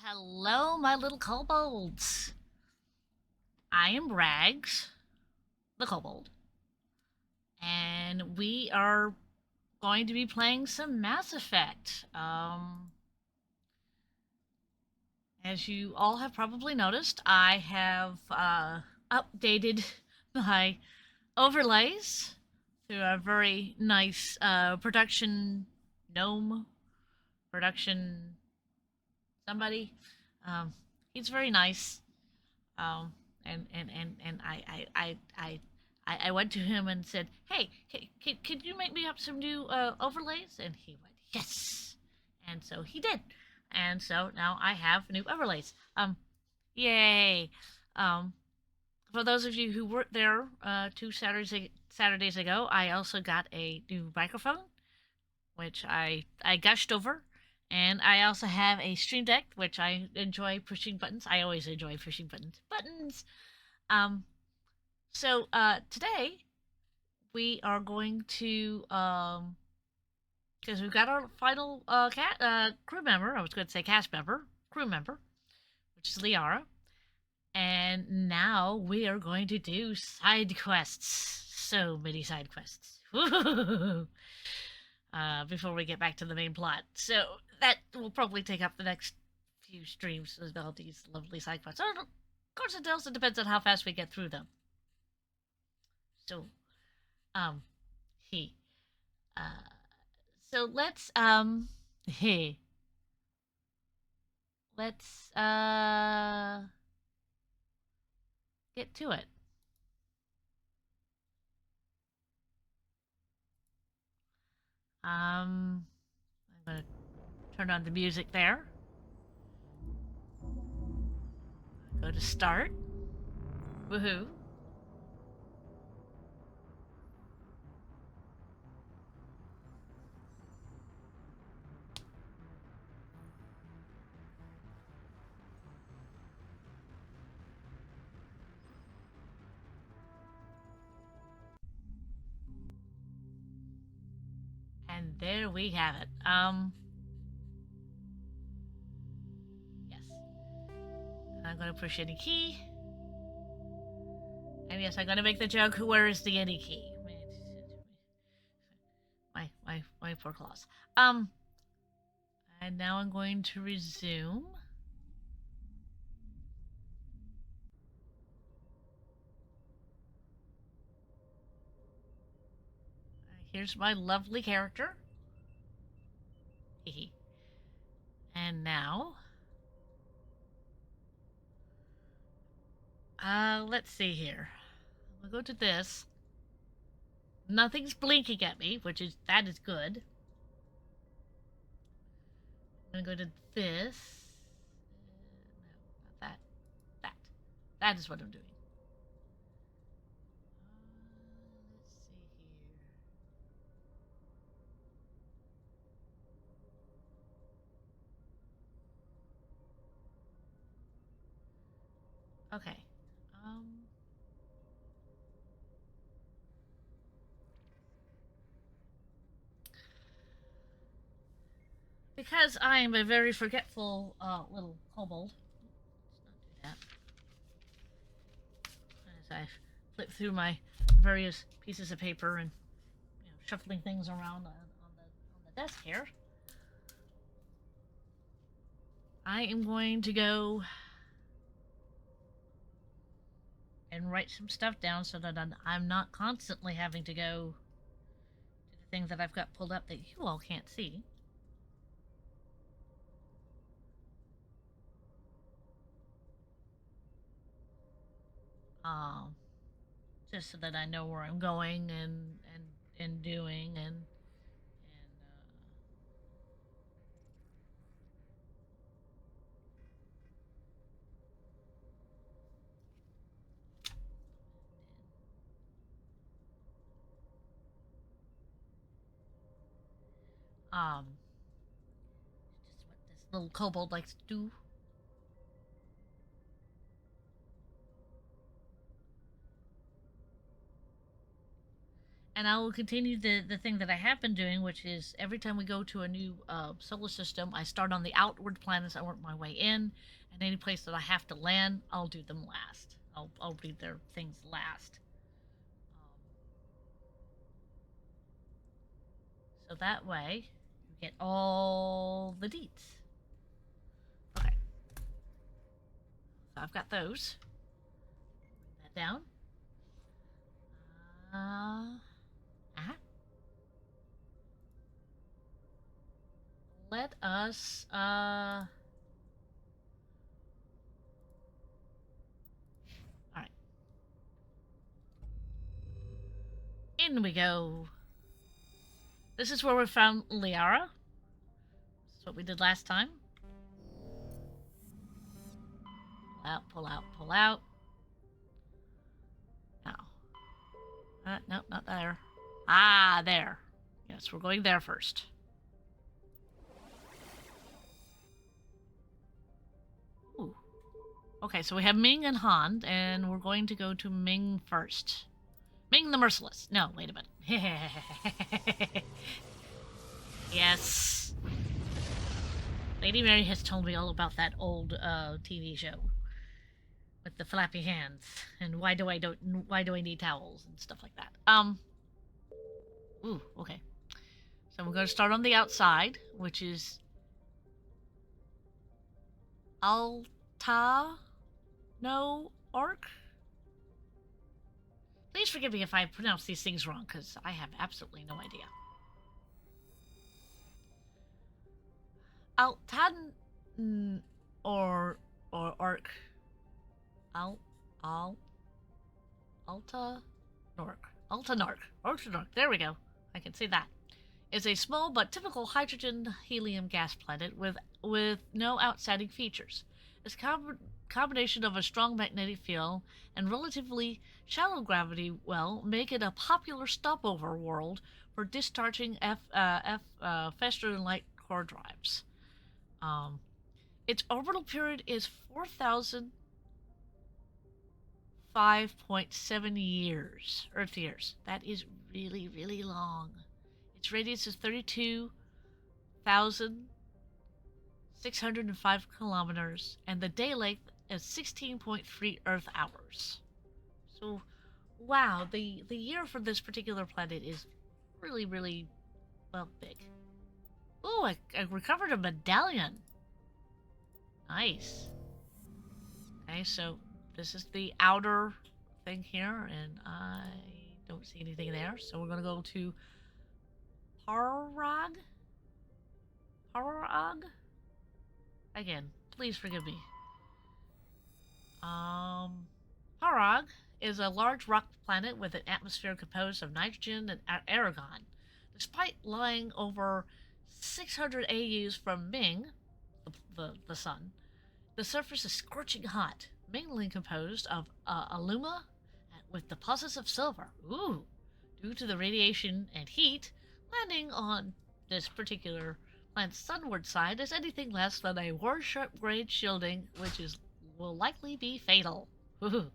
Hello, my little kobolds. I am Rags, the kobold, and we are going to be playing some Mass Effect. As you all have probably noticed, I have updated my overlays through a very nice production gnome production somebody. Um, he's very nice. Um, and I went to him and said, "Hey, could you make me up some new overlays?" And he went, "Yes." And so he did. And so now I have new overlays. Yay. Um, for those of you who weren't there 2 Saturdays ago, I also got a new microphone, which I gushed over. And I also have a Stream Deck, which I enjoy pushing buttons. I always enjoy pushing buttons. Buttons. Um, today we are going to because we've got our final crew member. I was going to say cast member, crew member, which is Liara, and now we are going to do side quests. So many side quests. Before we get back to the main plot. So that will probably take up the next few streams with all these lovely side quests. Of course, it also depends on how fast we get through them. So, um, he. Uh, so hey, let's get to it. I'm gonna turn on the music there. Go to start. Woohoo! And there we have it. Yes. I'm gonna push any key. And yes, I'm gonna make the joke. Where is the any key? My poor claws. Um, and now I'm going to resume. Here's my lovely character. And now, let's see here. We'll go to this. Nothing's blinking at me, that is good. I'm gonna go to this. No, not that. That. That is what I'm doing. Let's see here. Okay. Um. Because I am a very forgetful little kobold. Let's not do that. As I flip through my various pieces of paper and shuffling things around on the desk here. I am going to go and write some stuff down so that I'm not constantly having to go to the things that I've got pulled up that you all can't see. Um, just so that I know where I'm going and doing and just what this little kobold likes to do. And I will continue the thing that I have been doing, which is every time we go to a new solar system, I start on the outward planets, I work my way in, and any place that I have to land, I'll do them last. I'll read their things last. So that way, you get all the deets. Okay. So I've got those. Bring that down. Let us, Alright. In we go. This is where we found Liara. This is what we did last time. Pull out, pull out, pull out. Now. Nope, not there. Ah, there. Yes, we're going there first. Ooh. Okay, so we have Ming and Han, and we're going to go to Ming first. Ming the Merciless. No, wait a minute. Yes. Lady Mary has told me all about that old TV show with the flappy hands and why do I need towels and stuff like that. Ooh, okay. So we're going to start on the outside, which is Alta no Orc. Please forgive me if I pronounce these things wrong, because I have absolutely no idea. Altan or Orc. Alta Nork. Alta Nork. Alta Nork. There we go. I can see that. Is a small but typical hydrogen helium gas planet with no outstanding features. Its combination of a strong magnetic field and relatively shallow gravity well make it a popular stopover world for discharging faster than light core drives. Its orbital period is 4,005.7 years, Earth years. That is really, really long. Its radius is 32,605 kilometers, and the day length is 16.3 Earth hours. So, wow, the year for this particular planet is really, really, well, big. Ooh, I recovered a medallion. Nice. Okay, so this is the outer thing here, and I don't see anything there. So we're gonna go to Parag. Parag. Again, please forgive me. Parag is a large rock planet with an atmosphere composed of nitrogen and argon. Despite lying over 600 AUs from Ming, the sun, the surface is scorching hot, mainly composed of aluma with deposits of silver. Ooh! Due to the radiation and heat, landing on this particular planet's sunward side is anything less than a warship grade shielding, which will likely be fatal. Ooh.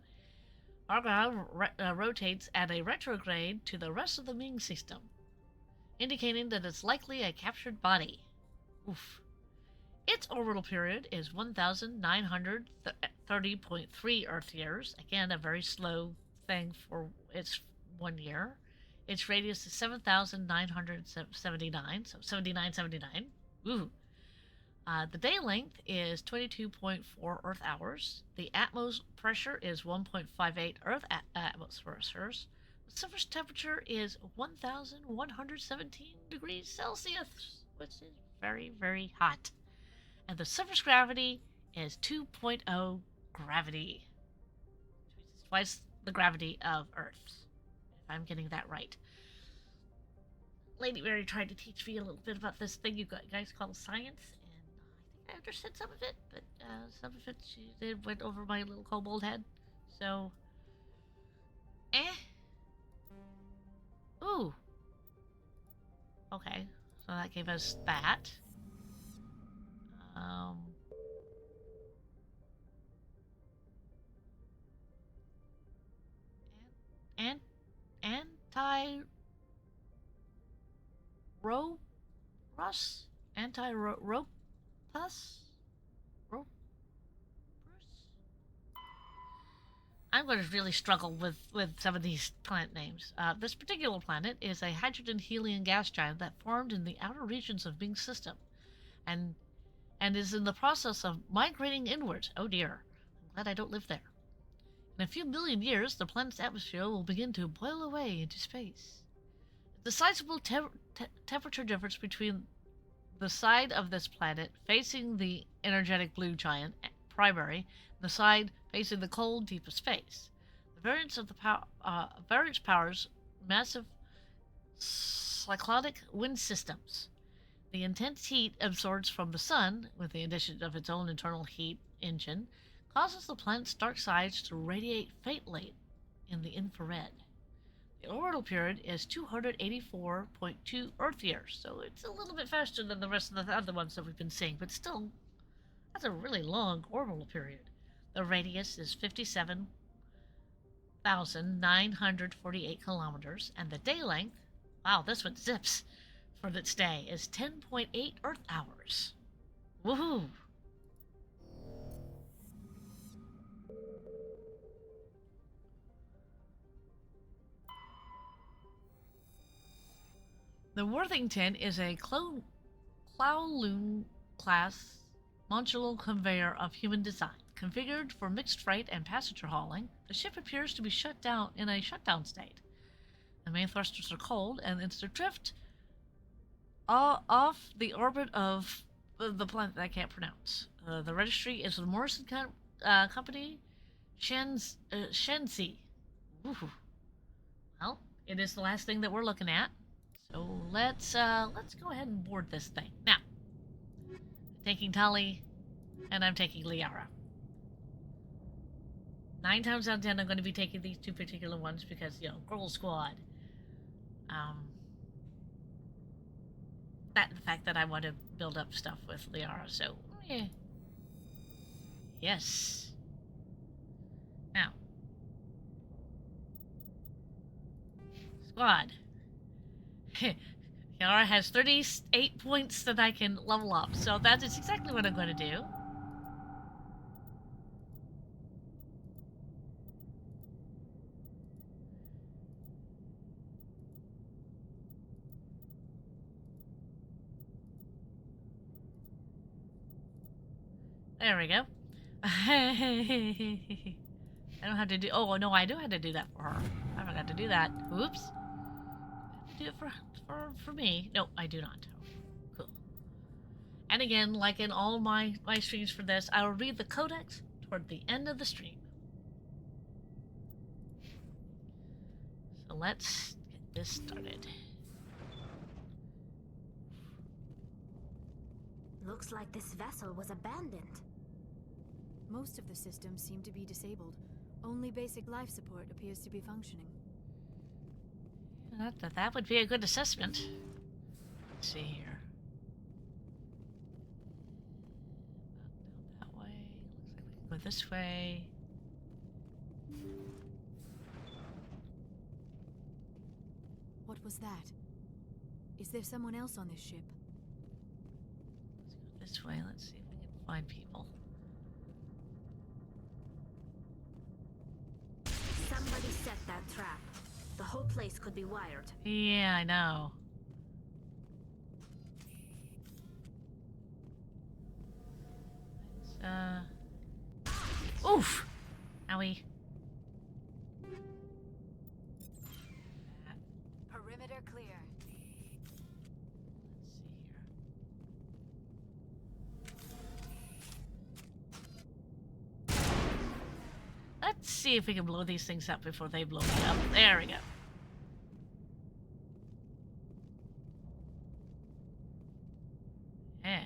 Argyle rotates at a retrograde to the rest of the Ming system, indicating that it's likely a captured body. Oof. Its orbital period is 1,930.3 Earth years. Again, a very slow thing for its 1 year. Its radius is 7,979, so 7979. Ooh. The day length is 22.4 Earth hours. The atmos pressure is 1.58 Earth atmospheres. The surface temperature is 1,117 degrees Celsius, which is very, very hot. And the surface gravity is 2.0 gravity, which is twice the gravity of Earth's, if I'm getting that right. Lady Mary tried to teach me a little bit about this thing you guys call science, and I understood some of it, but some of it went over my little kobold head. So, Ooh. Okay, so that gave us that. And anti Rus? Anti-Ropus? Ropus? I'm going to really struggle with some of these planet names. This particular planet is a hydrogen helium gas giant that formed in the outer regions of Ming's system, and and is in the process of migrating inwards. Oh dear, I'm glad I don't live there. In a few million years, the planet's atmosphere will begin to boil away into space. The sizable temperature difference between the side of this planet facing the energetic blue giant primary and the side facing the cold deep of space. The variance powers massive cyclonic wind systems. The intense heat absorbed from the sun, with the addition of its own internal heat engine, causes the planet's dark sides to radiate faintly in the infrared. The orbital period is 284.2 Earth years, so it's a little bit faster than the rest of the other ones that we've been seeing, but still, that's a really long orbital period. The radius is 57,948 kilometers, and the day length, wow, this one zips, for its day is 10.8 Earth hours. Woohoo! The Worthington is a Kowloon-class modular conveyor of human design. Configured for mixed freight and passenger hauling, the ship appears to be shut down in a shutdown state. The main thrusters are cold, and it's to drift off the orbit of the planet that I can't pronounce. The registry is the Morrison Company, Shenzi. Ooh. Well, it is the last thing that we're looking at. So let's go ahead and board this thing. Now, I'm taking Tali, and I'm taking Liara. 9 times out of 10, I'm going to be taking these two particular ones because, you know, Girl Squad. The fact that I want to build up stuff with Liara, so, yeah. Yes. Now. Squad. Liara has 38 points that I can level up, so that is exactly what I'm going to do. There we go. I don't have to do... Oh, no, I do have to do that for her. I forgot to do that. Oops. I have to do it for me. No, I do not. Cool. And again, like in all my streams for this, I will read the codex toward the end of the stream. So let's get this started. Looks like this vessel was abandoned. Most of the systems seem to be disabled. Only basic life support appears to be functioning. That would be a good assessment. Let's see here. That way. Looks like we can go this way. What was that? Is there someone else on this ship? Let's go this way. Let's see if we can find people. Somebody set that trap. The whole place could be wired. Yeah, I know. Let's, oof! Owie. Perimeter clear. Let's see here. Let's see if we can blow these things up before they blow me up. There we go. Yeah.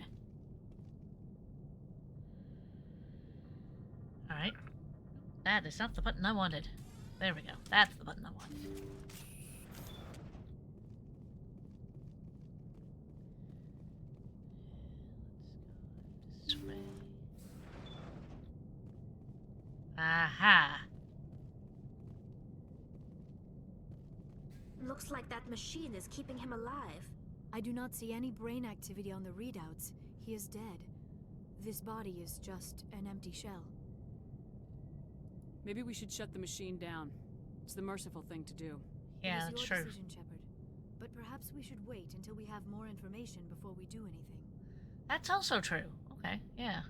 Alright. That is not the button I wanted. There we go. That's the button I wanted. Let's go this way. Aha! Looks like that machine is keeping him alive. I do not see any brain activity on the readouts. He is dead. This body is just an empty shell. Maybe we should shut the machine down. It's the merciful thing to do. Yeah, it is that's your true. decision, Shepard. But perhaps we should wait until we have more information before we do anything. That's also true. Okay, yeah.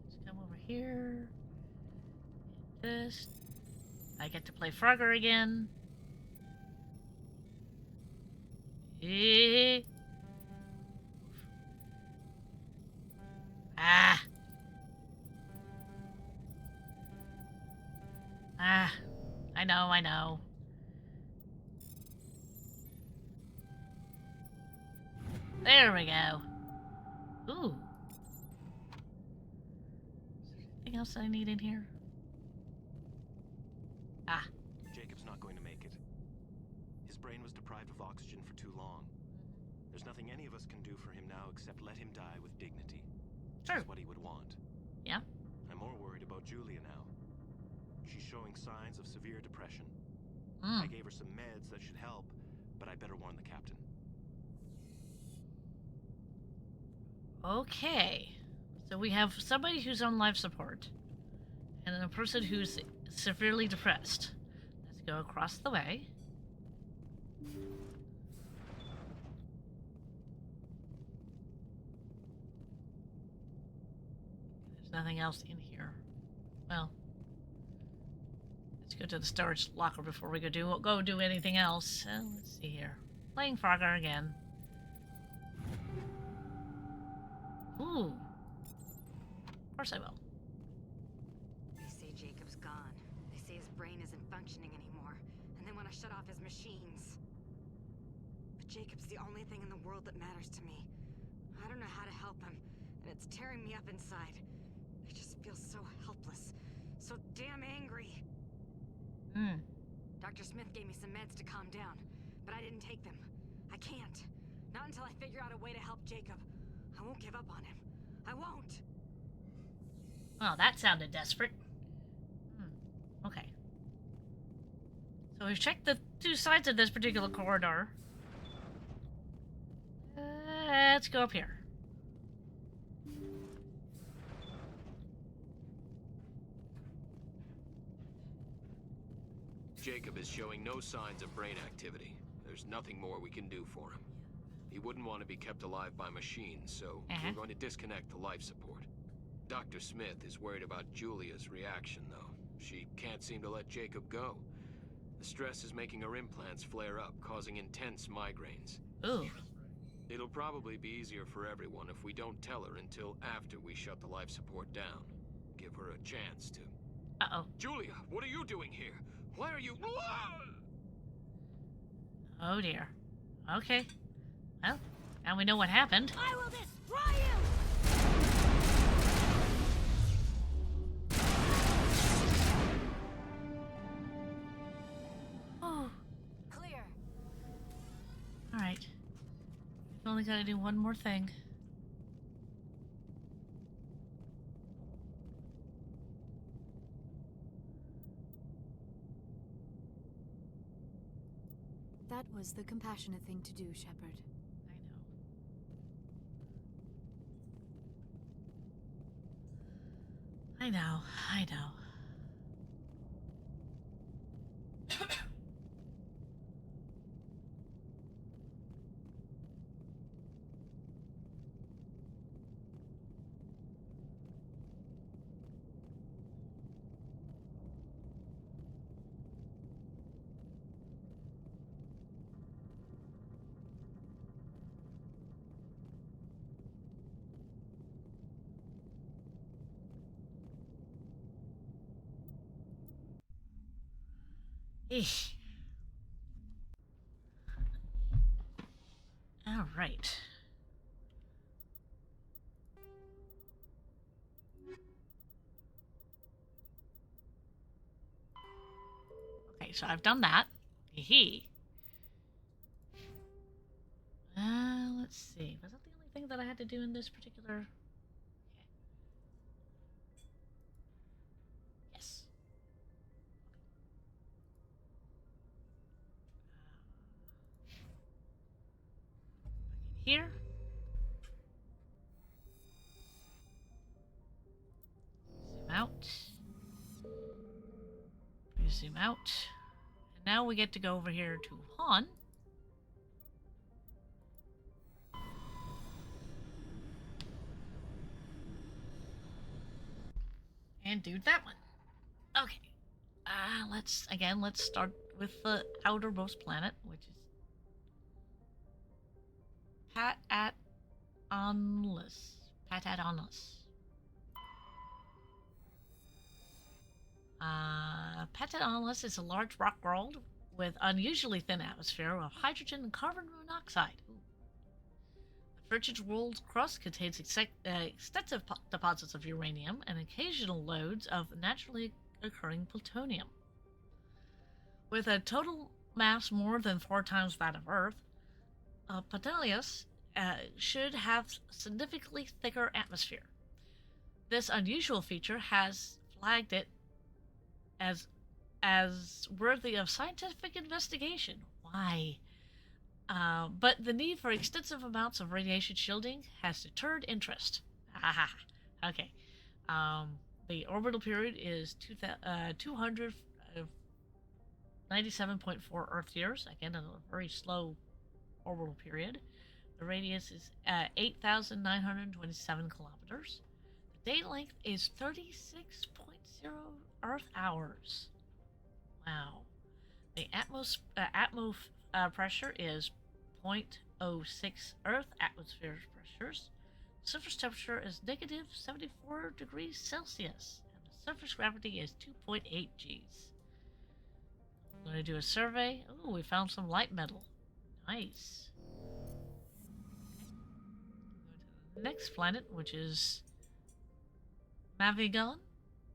Let's come over here. This. I get to play Frogger again. Eh. Ah. Ah. I know, I know. There we go. Ooh. Is there anything else I need in here? Ah. Jacob's not going to make it. His brain was deprived of oxygen for too long. There's nothing any of us can do for him now except let him die with dignity. Sure. That's what he would want. Yeah. I'm more worried about Julia now. She's showing signs of severe depression. Mm. I gave her some meds that should help, but I better warn the captain. Okay. So we have somebody who's on life support and a person who's severely depressed. Let's go across the way. There's nothing else in here. Well, let's go to the storage locker before we go do anything else. Let's see here. Playing Frogger again. Ooh. Of course I will. They say Jacob's gone. They say his brain isn't functioning anymore, and they want to shut off his machines. But Jacob's the only thing in the world that matters to me. I don't know how to help him, and it's tearing me up inside. I just feel so helpless, so damn angry. Hmm. Dr. Smith gave me some meds to calm down, but I didn't take them. I can't. Not until I figure out a way to help Jacob. I won't give up on him. I won't. Well, that sounded desperate. Hmm. Okay. So we've checked the two sides of this particular corridor. Let's go up here. Jacob is showing no signs of brain activity. There's nothing more we can do for him. He wouldn't want to be kept alive by machines, so we're going to disconnect the life support. Dr. Smith is worried about Julia's reaction, though. She can't seem to let Jacob go. The stress is making her implants flare up, causing intense migraines. Ooh. It'll probably be easier for everyone if we don't tell her until after we shut the life support down. Give her a chance to... Uh-oh. Julia, what are you doing here? Why are you... Oh dear. Okay. Well, now we know what happened. I will destroy you! Oh. Clear. Alright. We've only got to do one more thing. That was the compassionate thing to do, Shepard. I know. I know. Eesh. All right. Okay, so I've done that. Hee. Let's see. Was that the only thing that I had to do in this particular? Yes. here. Zoom out. We zoom out. And now we get to go over here to Han. And do that one. Okay. Let's start with the outermost planet, which is Pat-at-Onlus. Pat-at-Onlus. Pat-at-Onlus is a large rock world with unusually thin atmosphere of hydrogen and carbon monoxide. Ooh. The frigid world's crust contains extensive deposits of uranium and occasional loads of naturally occurring plutonium. With a total mass more than 4 times that of Earth, Patelius should have significantly thicker atmosphere. This unusual feature has flagged it as worthy of scientific investigation. Why? But the need for extensive amounts of radiation shielding has deterred interest. Okay. The orbital period is 297.4 Earth years. Again, a very slow orbital period. The radius is 8,927 kilometers. The day length is 36.0 Earth hours. Wow. The pressure is 0.06 Earth atmosphere pressures. The surface temperature is negative 74 degrees Celsius. And the surface gravity is 2.8 Gs. I'm going to do a survey. Oh, we found some light metal. Nice. Go to the next planet, which is Mavigon.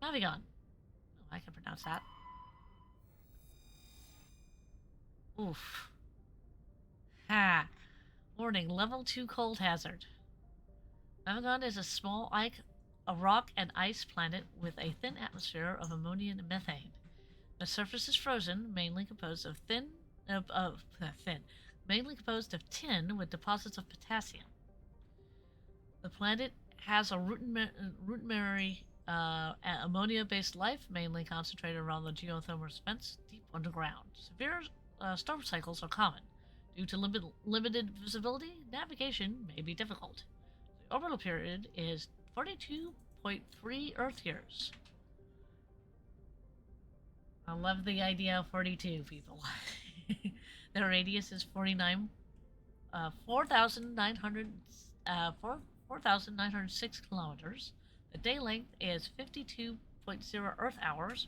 Mavigon. Oh, I can pronounce that. Oof. Ha. Warning, level 2 cold hazard. Mavigon is a small a rock and ice planet with a thin atmosphere of ammonia and methane. The surface is frozen, mainly composed of mainly composed of tin with deposits of potassium. The planet has a rudimentary ammonia-based life, mainly concentrated around the geothermal vents deep underground. Severe storm cycles are common. Due to limited visibility, navigation may be difficult. The orbital period is 42.3 Earth years. I love the idea of 42, people. The radius is 4,906 kilometers. The day length is 52.0 Earth hours.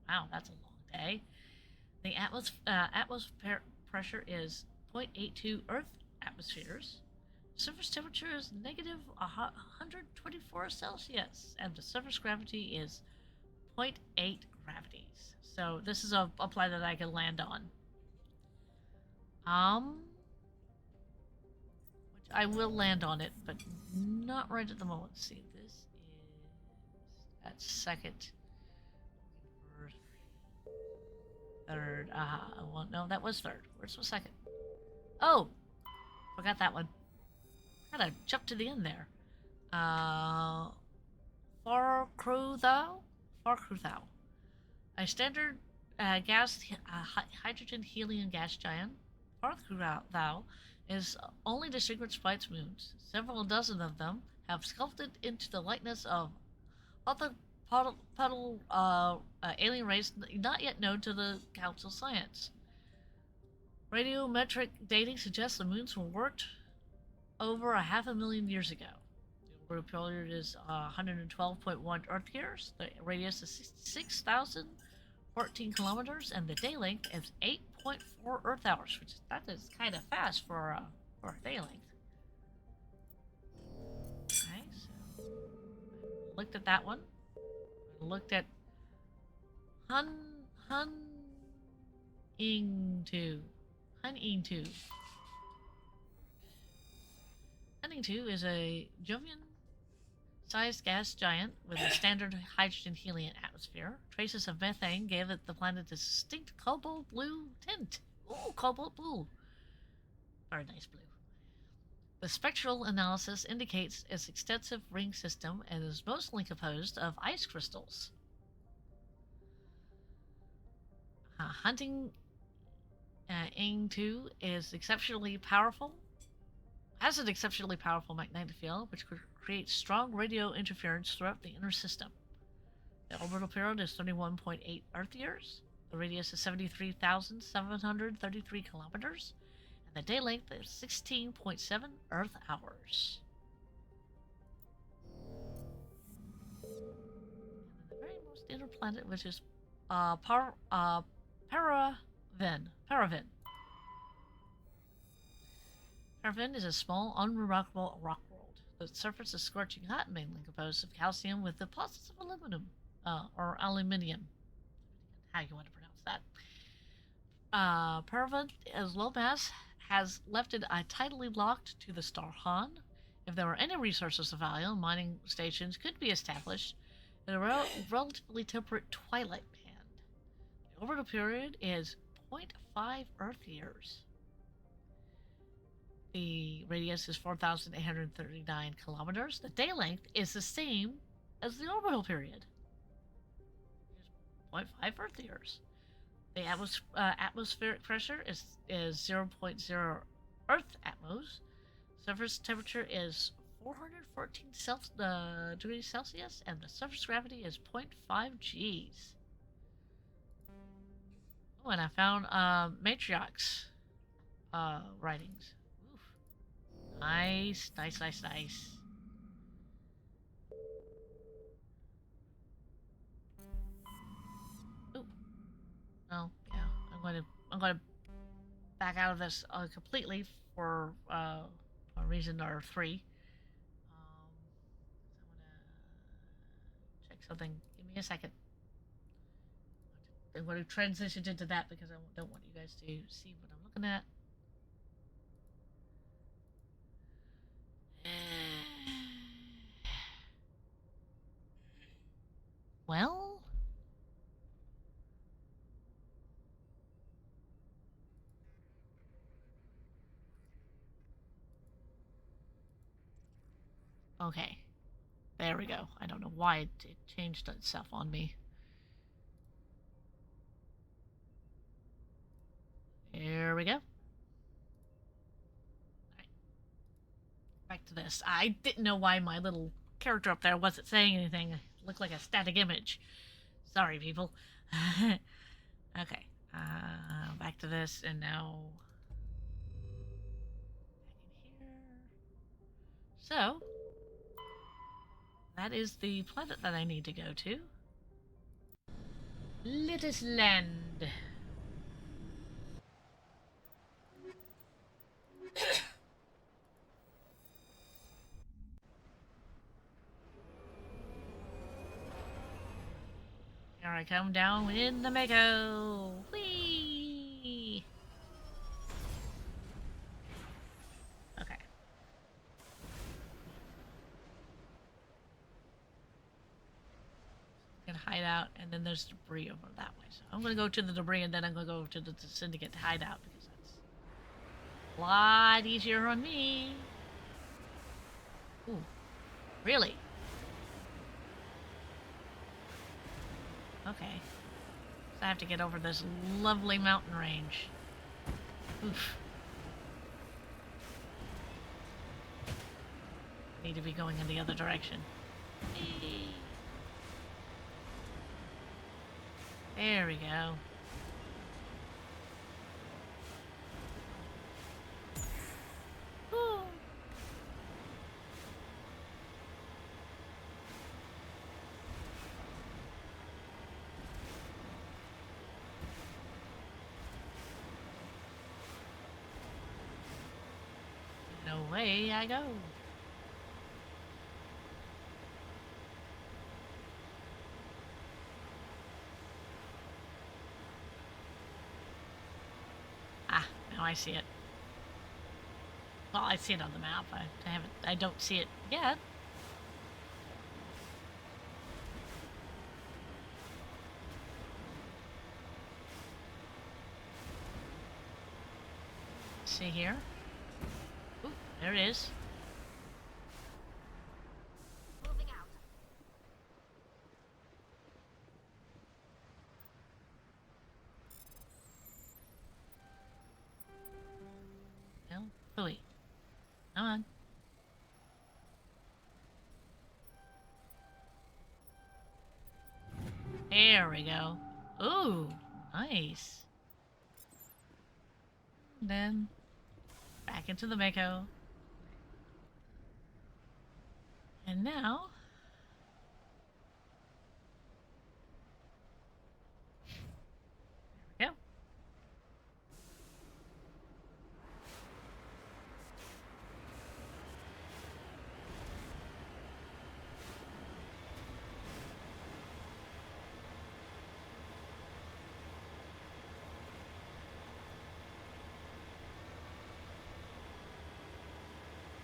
Wow, that's a long day. The atmosphere pressure is 0.82 Earth atmospheres. Surface temperature is negative 124 Celsius, and the surface gravity is 0.8 gravities. So this is a planet that I can land on. Which I will land on it, but not right at the moment. Let's see, this is at second, third. Well, no, that was third. Where's the second? Oh, forgot that one. Gotta jump to the end there. Farkruthau. A standard gas hydrogen helium gas giant. Farkruthau is only distinguished by its moons. Several dozen of them have sculpted into the likeness of other alien race not yet known to the Council Science. Radiometric dating suggests the moons were worked over 500,000 years ago. The orbital period is 112.1 Earth years. The radius is 6,014 kilometers, and the day length is 8.4 Earth hours, which is kind of fast for a day length. Okay, so looked at that one. Looked at Huningtu. Huningtu is a Jovian-sized gas giant with a standard hydrogen-helium atmosphere. Traces of methane gave the planet a distinct cobalt blue tint. Ooh, cobalt blue. Very nice blue. The spectral analysis indicates its extensive ring system and is mostly composed of ice crystals. Hunting Ing 2 is exceptionally powerful, has an exceptionally powerful magnetic field, which could create strong radio interference throughout the inner system. The orbital period is 31.8 Earth years. The radius is 73,733 kilometers. And the day length is 16.7 Earth hours. And then the very most inner planet, which is Paraven. Paraven is a small, unremarkable rock world. The surface is scorching hot, mainly composed of calcium with deposits of aluminum, or aluminium, how you want to pronounce that. Paraven, as low mass, has left it tidally locked to the star Han. If there were any resources of value, mining stations could be established in a relatively temperate twilight band. The orbital period is 0.5 Earth years. The radius is 4,839 kilometers. The day length is the same as the orbital period. It's 0.5 Earth years. The atmospheric pressure is 0.0 Earth atmos. Surface temperature is 414 degrees Celsius, and the surface gravity is 0.5 Gs. Oh, and I found Matriarch's writings. Oof. Nice. Oh, yeah. I'm going to back out of this completely for a reason or three. I want to check something. Give me a second. I'm going to transition into that because I don't want you guys to see what I'm looking at. Well, okay. There we go. I don't know why it changed itself on me. Here we go. All right. Back to this. I didn't know why my little character up there wasn't saying anything. It looked like a static image. Sorry, people. Okay. Back to this, and now back in here. So, that is the planet that I need to go to. Let us land. Here I come down in the Mako. Whee! Okay. I'm gonna hide out, and then there's debris over that way. So I'm gonna go to the debris, and then I'm gonna go to the Syndicate hideout because that's a lot easier on me. Ooh, really? Okay. So I have to get over this lovely mountain range. Oof. Need to be going in the other direction. There we go. Woo. And away I go. Now I see it. Well, I see it on the map. I don't see it yet. See here? Ooh, there it is. There we go. Ooh, nice. And then back into the Mako. And now there we go.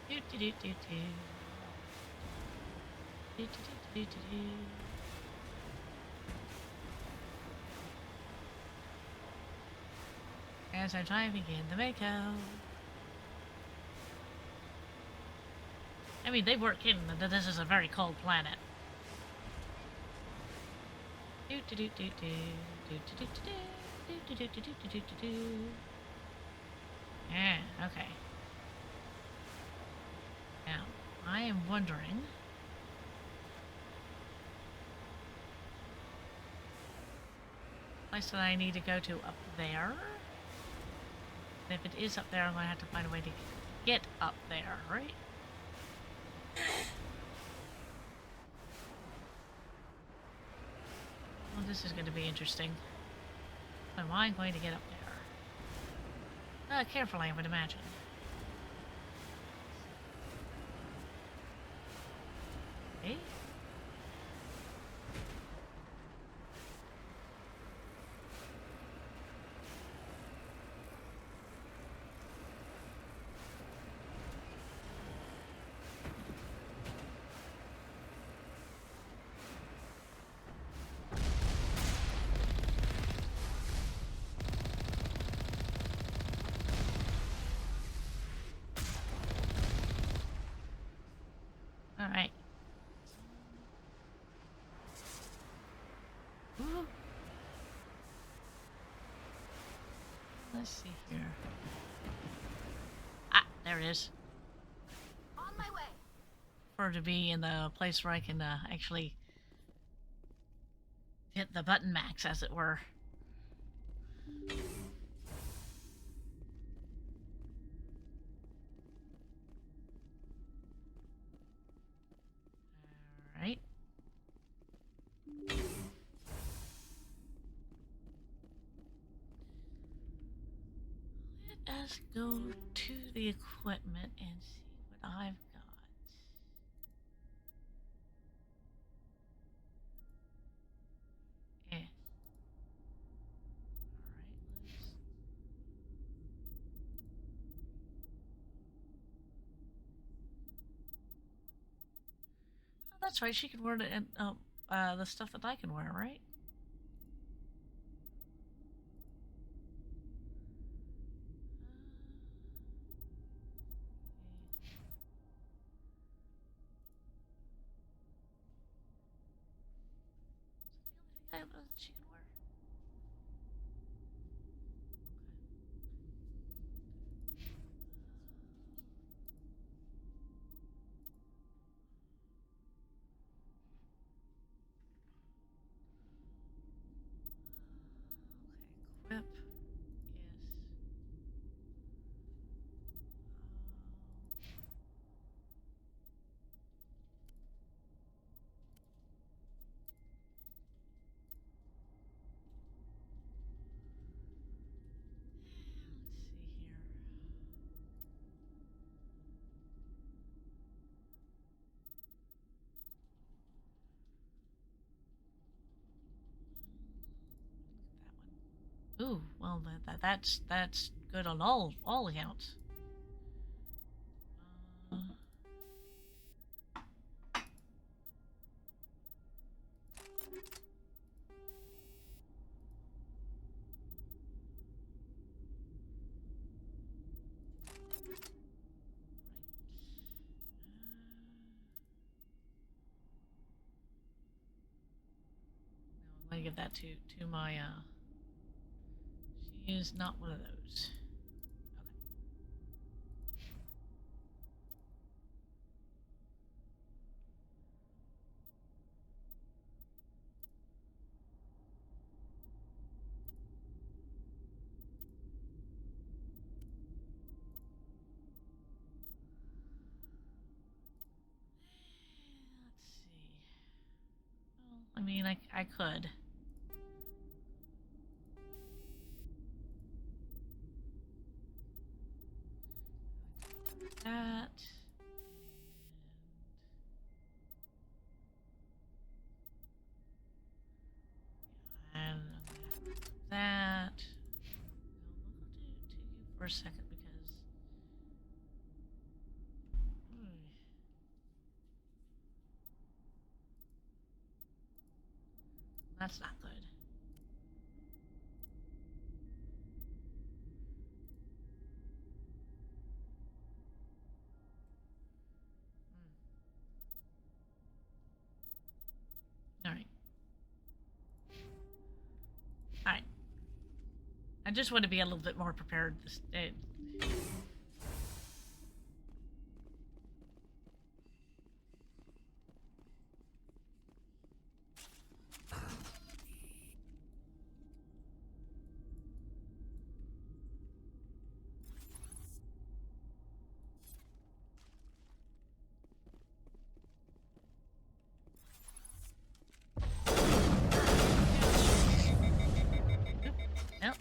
Do do do do do. Do do do do do do. As I drive again, the Mako. I mean, they weren't kidding that this is a very cold planet. Do do do do do do do do do do do do do do do do. Yeah, okay. Now, I am wondering. Place that I need to go to up there. And if it is up there, I'm going to have to find a way to get up there, right? Well, this is going to be interesting. How am I going to get up there? Carefully, I would imagine. Okay. All right. Ooh. Let's see here. Ah, there it is. On my way. For to be in the place where I can actually hit the button max, as it were. Alright. Let us go to the equipment and see what I've got. Eh. Alright, let's... Oh, that's right, she can wear the stuff that I can wear, right? She can wear. Okay, equip. Yes. Let's see here. That one. Ooh, well that's good on all accounts. Uh, I'm gonna give that to my she is not one of those. I could. That. And that. We'll do you for a second because. That's not good. Alright. Alright. I just want to be a little bit more prepared this day. Nope.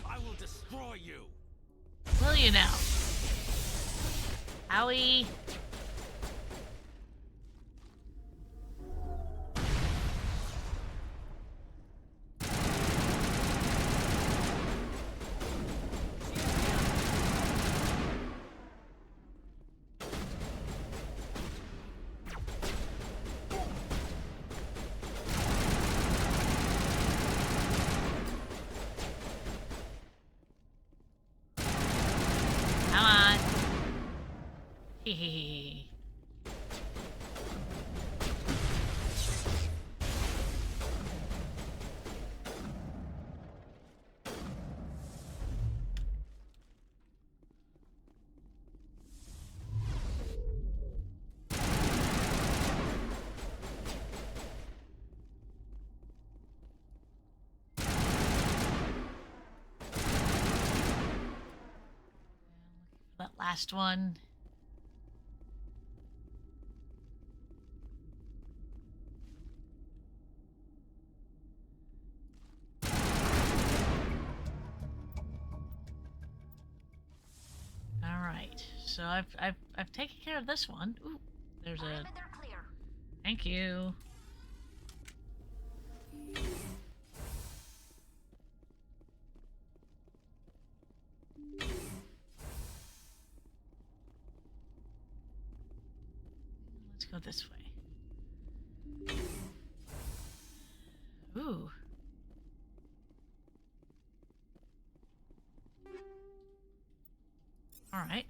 I will destroy you. Will you now? Owie. Come on. Hehehe. That last one. All right, so I've taken care of this one. Ooh, there's a. They're clear. Thank you. Let's go this way. Ooh. All right.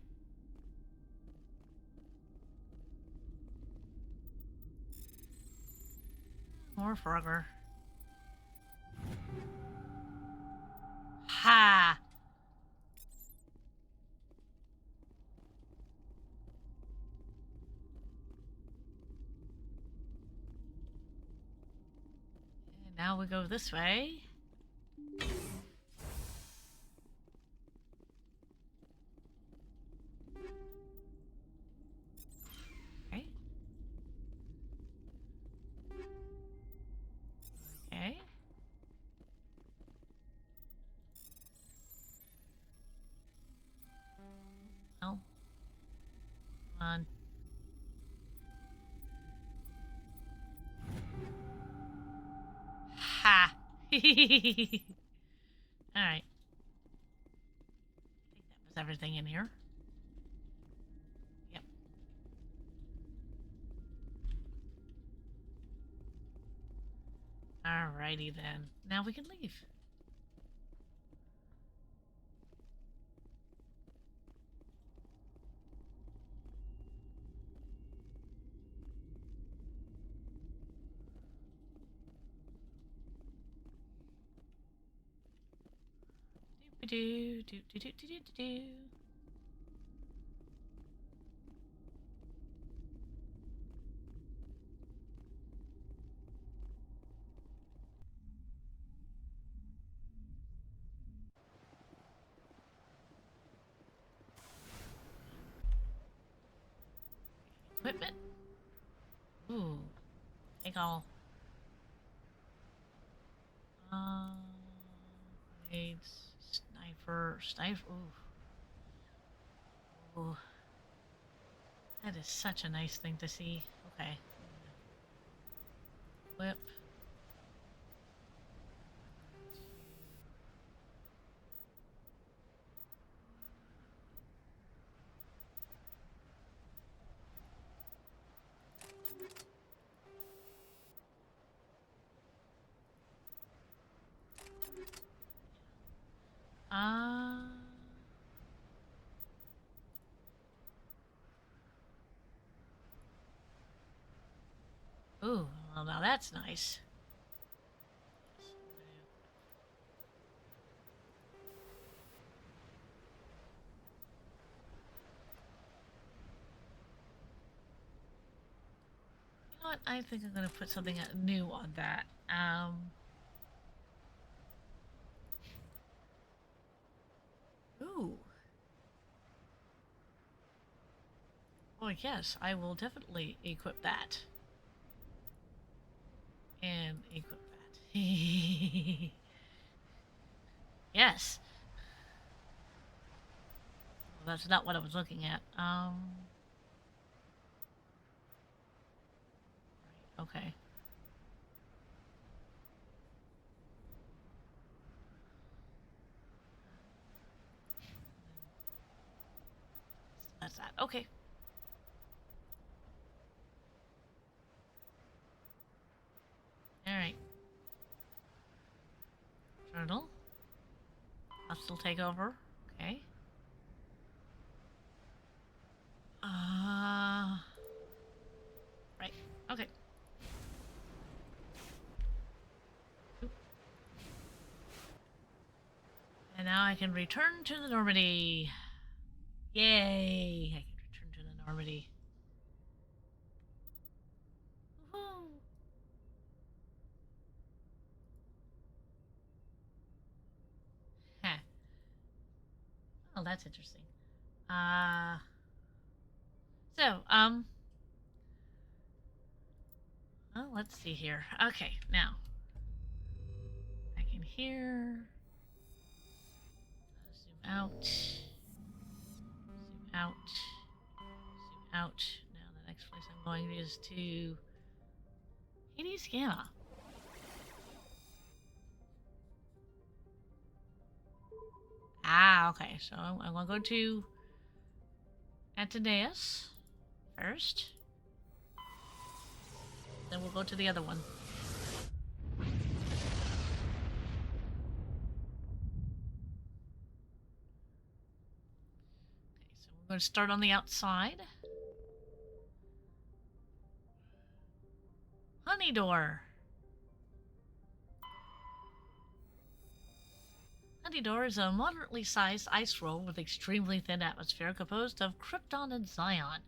More Frogger. Ha! And now we go this way. Okay. Okay. Oh. Come on. Ha! Alright. I think that was everything in here. Yep. Alrighty then. Now we can leave. Do do do do do do do do. Equipment. Ooh. Take all. Grenades. Sniper. Ooh. Ooh. That is such a nice thing to see. Okay. Whip. Ooh, well now that's nice. You know what? I think I'm gonna put something new on that. Ooh. Oh yes, I will definitely equip that. And equip that. Yes. Well, that's not what I was looking at. Right, okay. That's that. Okay. Alright. Turtle. Hostile takeover. Okay. Right. Okay. And now I can return to the Normandy. Yay! I can return to the Normandy. Woohoo! Huh. Oh, that's interesting. Well, let's see here. Okay, now. Back in here. Zoom out. Zoom out. Zoom out. Now the next place I'm going is to Hades Gamma. Okay. So I'm going to go to Antineus first. Then we'll go to the other one. Okay, so we're going to start on the outside. Honeydor. Honeydor is a moderately sized ice roll with extremely thin atmosphere composed of krypton and Zion.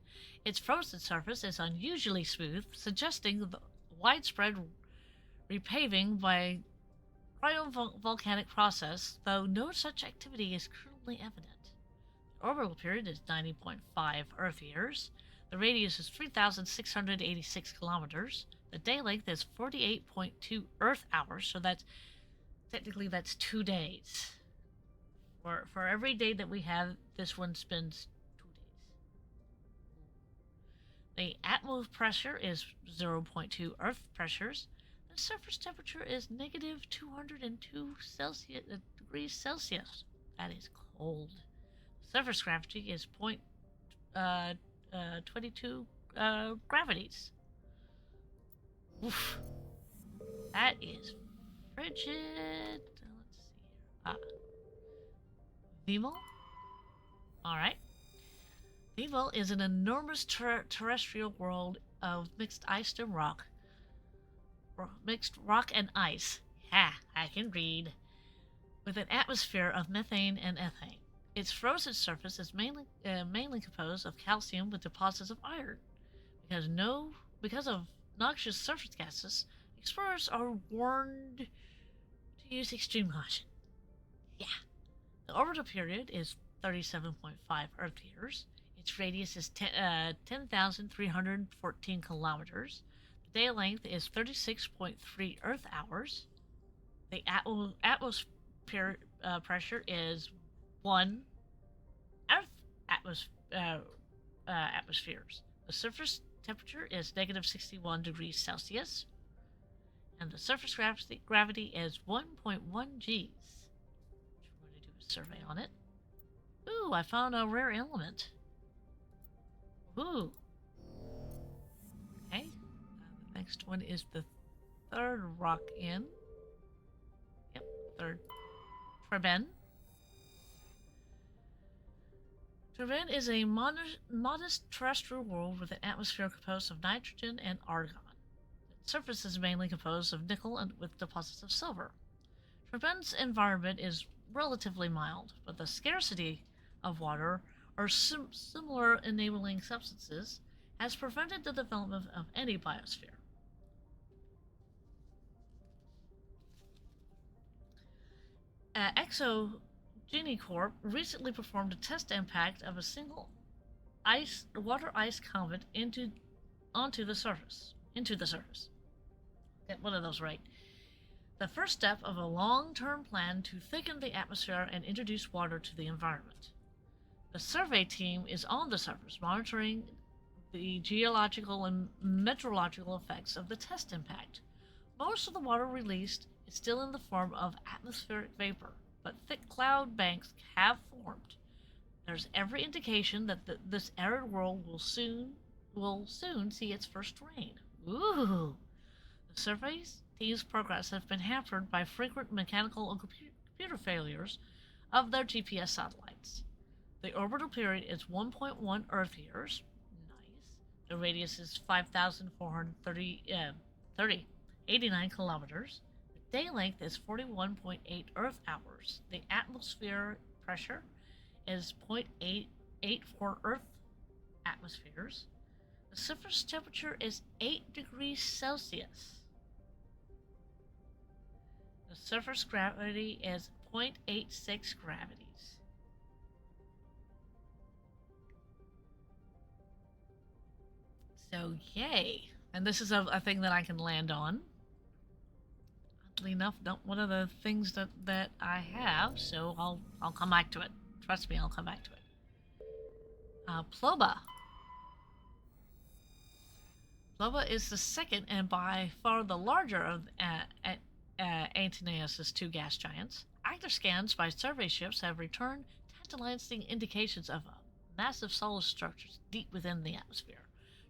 Its frozen surface is unusually smooth, suggesting the widespread repaving by cryovolcanic process, though no such activity is currently evident. The orbital period is 90.5 Earth years. The radius is 3,686 kilometers. The day length is 48.2 Earth hours, so that's technically that's 2 days. For every day that we have, this one spends 2 days. The atmospheric pressure is 0.2 Earth pressures. The surface temperature is negative 202 degrees Celsius. That is cold. Surface gravity is 22 gravities. Oof. That is frigid. Let's see here. Vimel? Alright. Vimel is an enormous terrestrial world of mixed ice and rock. Mixed rock and ice. Ha! I can read. With an atmosphere of methane and ethane. Its frozen surface is mainly composed of calcium with deposits of iron. Because of noxious surface gases, explorers are warned to use extreme caution. Yeah. The orbital period is 37.5 Earth years. Its radius is 10,314 kilometers. The day length is 36.3 Earth hours. The atmosphere pressure is 1 Earth atmospheres. The surface temperature is negative 61 degrees Celsius. And the surface gravity is 1.1 Gs. I'm going to do a survey on it. Ooh, I found a rare element. Ooh. Okay. The next one is the third rock in. Yep, third. Traben. Traben is a modest terrestrial world with an atmosphere composed of nitrogen and argon. Its surface is mainly composed of nickel and with deposits of silver. Traben's environment is relatively mild, but the scarcity of water or similar enabling substances has prevented the development of any biosphere. ExoGeniCorp recently performed a test impact of a single water ice comet onto the surface. Get one of those right. The first step of a long-term plan to thicken the atmosphere and introduce water to the environment. The survey team is on the surface, monitoring the geological and meteorological effects of the test impact. Most of the water released is still in the form of atmospheric vapor, but thick cloud banks have formed. There's every indication that this arid world will soon see its first rain. Ooh! The survey team's progress has been hampered by frequent mechanical and computer failures of their GPS satellites. The orbital period is 1.1 Earth years. Nice. The radius is 5,489 kilometers. The day length is 41.8 Earth hours. The atmosphere pressure is 0.884 Earth atmospheres. The surface temperature is 8 degrees Celsius. The surface gravity is 0.86 gravities. So, yay. And this is a thing that I can land on. Oddly enough, not one of the things that I have, so I'll come back to it. Trust me, I'll come back to it. Ploba. Ploba is the second and by far the larger of Antaeus' two gas giants. Active scans by survey ships have returned tantalizing indications of massive solid structures deep within the atmosphere,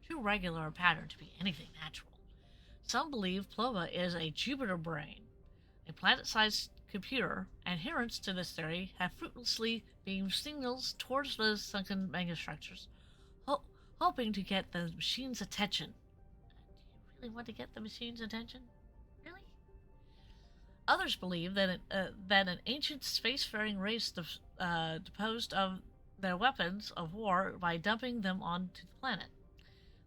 too regular a pattern to be anything natural. Some believe Ploba is a Jupiter brain, a planet-sized computer. Adherents to this theory have fruitlessly beamed signals towards the sunken megastructures, hoping to get the machine's attention. Do you really want to get the machine's attention? Really? Others believe that an ancient spacefaring race disposed of their weapons of war by dumping them onto the planet.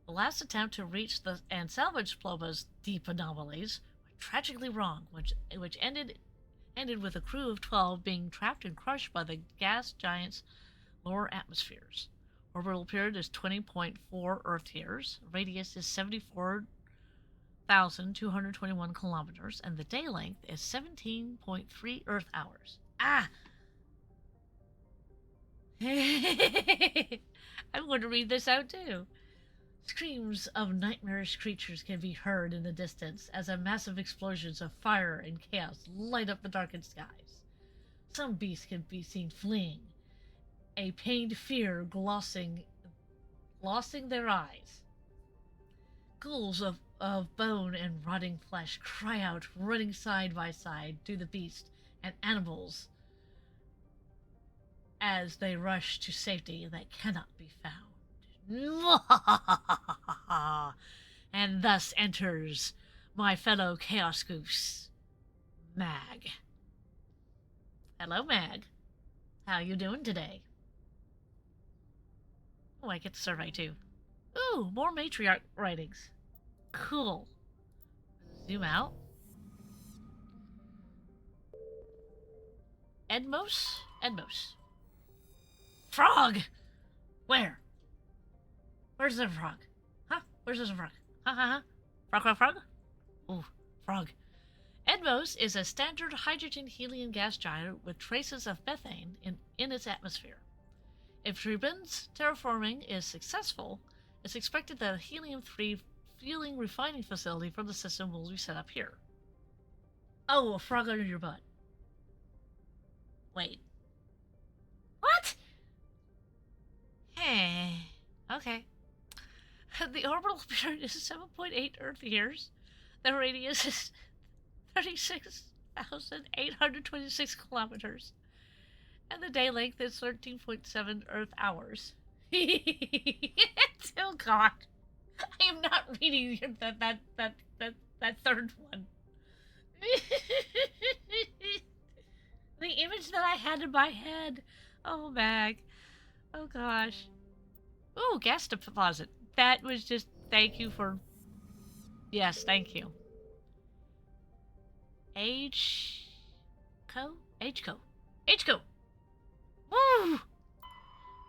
The last attempt to reach and salvage Ploba's deep anomalies went tragically wrong, which ended with a crew of 12 being trapped and crushed by the gas giant's lower atmospheres. Orbital period is 20.4 Earth years, radius is 74,221 kilometers, and the day length is 17.3 Earth hours. Ah! I'm going to read this out too. Screams of nightmarish creatures can be heard in the distance as massive explosions of fire and chaos light up the darkened skies. Some beasts can be seen fleeing, a pained fear glossing their eyes. Ghouls of bone and rotting flesh cry out, running side by side to the beast and animals as they rush to safety that cannot be found. And thus enters my fellow Chaos Goose, Mag. Hello, Mag. How you doing today? Oh, I get the survey too. Ooh, more matriarch writings. Cool. Zoom out. Edmos? Frog! Where? Where's the frog? Huh? Where's the frog? Ha ha ha. Frog, frog, frog? Ooh, frog. Edmos is a standard hydrogen helium gas giant with traces of methane in its atmosphere. If Tribun's terraforming is successful, it's expected that a helium-3 fueling refining facility for the system will be set up here. Oh, a frog under your butt. Wait. What? Hey. Okay. The orbital period is 7.8 Earth years. The radius is 36,826 kilometers. And the day length is 13.7 Earth hours. Oh God. I am not reading that third one. The image that I had in my head. Oh, Mag. Oh, gosh. Ooh, gas deposit. That was just... Thank you for... Yes, thank you. Age-co? Age-co. Age-co! Woo!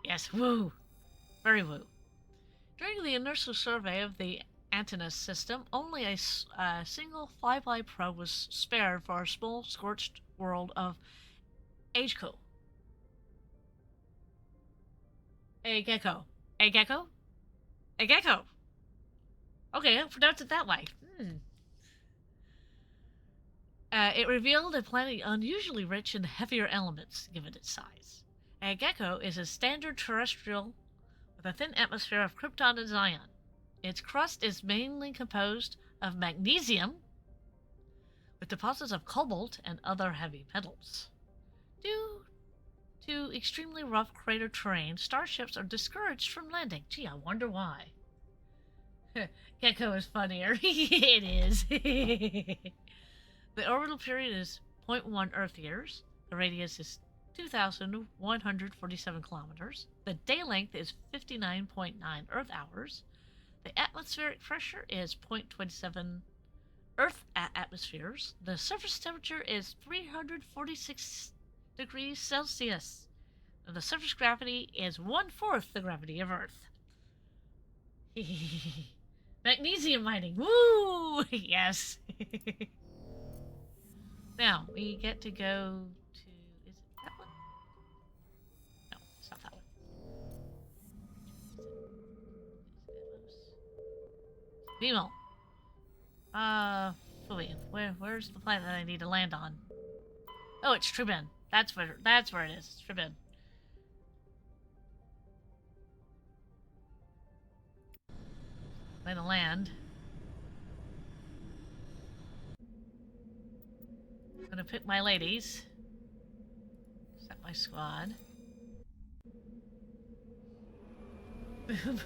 Yes, woo. Very woo. During the initial survey of the Antinous system, only a single flyby probe was spared for a small scorched world of Age-co. A gecko. A gecko? A gecko! Okay, I'll pronounce it that way. It revealed a planet unusually rich in heavier elements, given its size. A gecko is a standard terrestrial with a thin atmosphere of krypton and Zion. Its crust is mainly composed of magnesium, with deposits of cobalt and other heavy metals. Due to extremely rough crater terrain, starships are discouraged from landing. Gee, I wonder why. Gecko is funnier. It is. The orbital period is 0.1 Earth years. The radius is 2,147 kilometers. The day length is 59.9 Earth hours. The atmospheric pressure is 0.27 Earth atmospheres. The surface temperature is 346 degrees Celsius. And the surface gravity is 1/4 the gravity of Earth. Magnesium mining. Woo! Yes. Now, we get to go to... Is it that one? No, it's not that one. Vimel. Fluid. Where's the planet that I need to land on? Oh, it's Tribun. That's where it is. It's Tribun. Way to land. I'm gonna pick my ladies. Set my squad. Boom.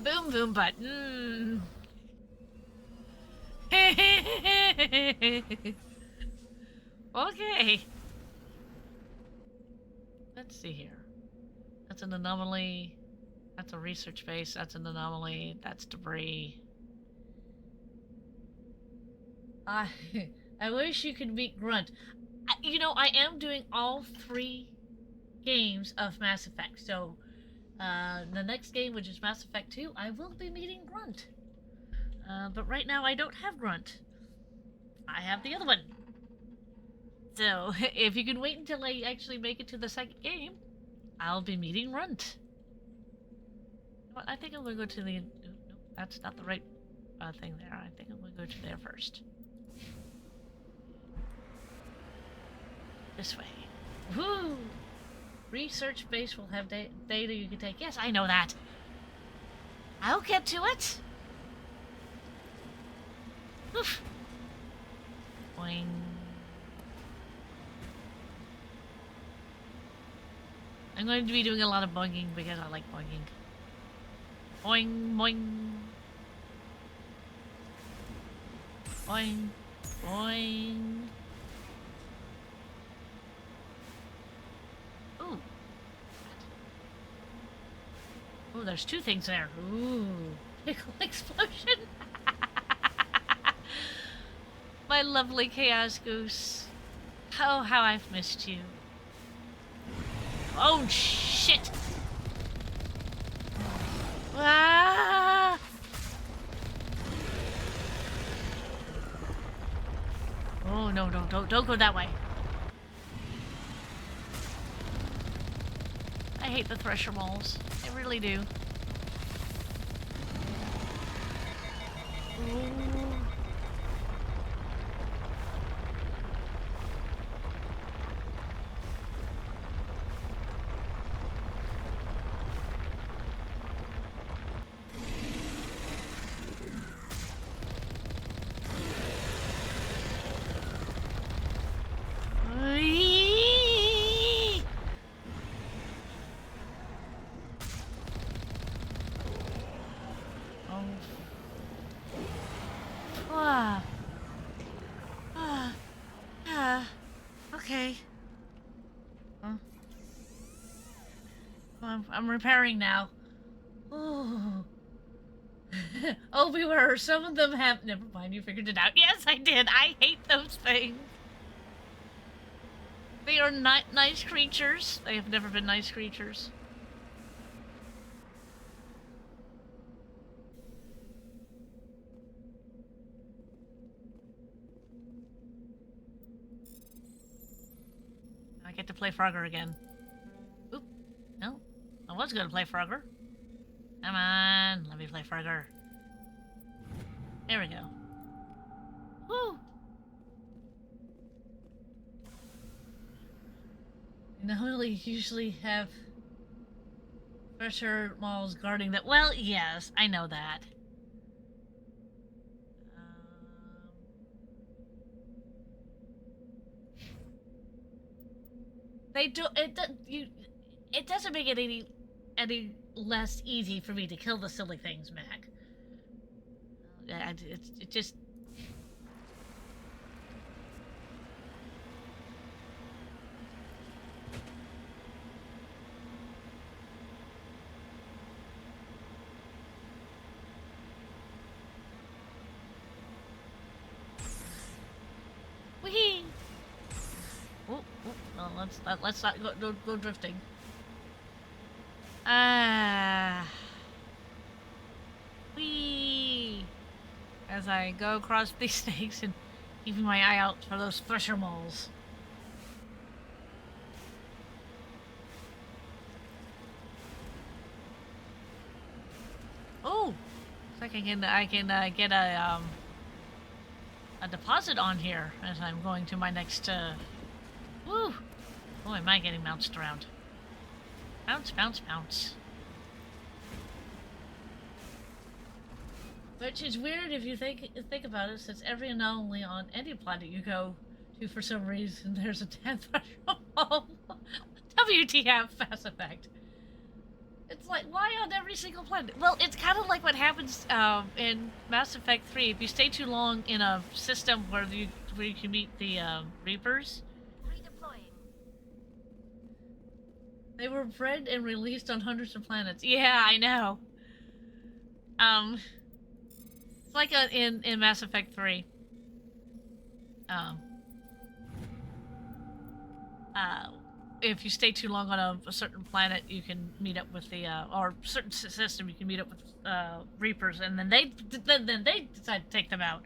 Boom boom button. Okay. Let's see here. That's an anomaly. That's a research base. That's an anomaly. That's debris. I wish you could meet Grunt. You know, I am doing all 3 games of Mass Effect. So, the next game, which is Mass Effect 2, I will be meeting Grunt. But right now, I don't have Grunt. I have the other one. So, if you can wait until I actually make it to the second game, I'll be meeting Grunt. Well, I think I'm going to go to the... Nope, that's not the right thing there. I think I'm going to go to there first. This way. Woo! Research base will have data you can take. Yes, I know that. I'll get to it. Oof. Boing. I'm going to be doing a lot of boinging because I like boinging. Boing, boing. Boing, boing. Ooh. Ooh, there's 2 things there. Ooh. Pickle explosion. My lovely Chaos Goose. Oh, how I've missed you. Oh, shit. Ah! Oh no, don't go that way. I hate the thresher moles. I really do. Ooh. Whee! Oh. Ah. Okay. Huh? I'm repairing now. Oh. Oh, beware. Some of them have. Never mind, you figured it out. Yes, I did. I hate those things. They are not nice creatures. They have never been nice creatures. I get to play Frogger again. Oop. No. I was gonna play Frogger. Come on. Let me play Frogger. There we go. Woo! Normally usually have thresher malls guarding that. Well, yes, I know that. They do it. It doesn't make it any less easy for me to kill the silly things, Mac. It just. Whee! Oh, well, let's not go drifting. Whee! As I go across these snakes and keeping my eye out for those thresher moles. Oh, looks like I can get a deposit on here as I'm going to my next. Woo! Boy, am I getting bounced around. Bounce, bounce, bounce. Which is weird if you think about it, since every anomaly on any planet you go to, for some reason, there's a 10th threshold. WTF, Mass Effect. It's like, why on every single planet? Well, it's kind of like what happens in Mass Effect 3. If you stay too long in a system where you can meet the Reapers. Redeploying. They were bred and released on hundreds of planets. Yeah, I know. It's like in Mass Effect 3. If you stay too long on a certain planet, you can meet up with the or certain system, you can meet up with Reapers, and then they decide to take them out.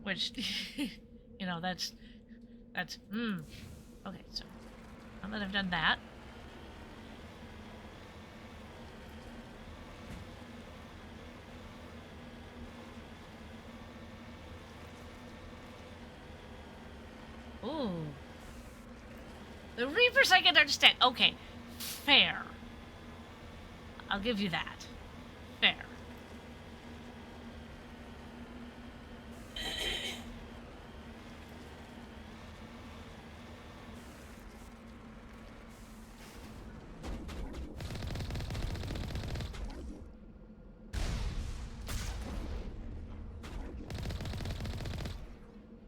Which, you know, that's okay. So now that I've done that. Ooh. The Reapers I can understand. Okay. Fair. I'll give you that. Fair.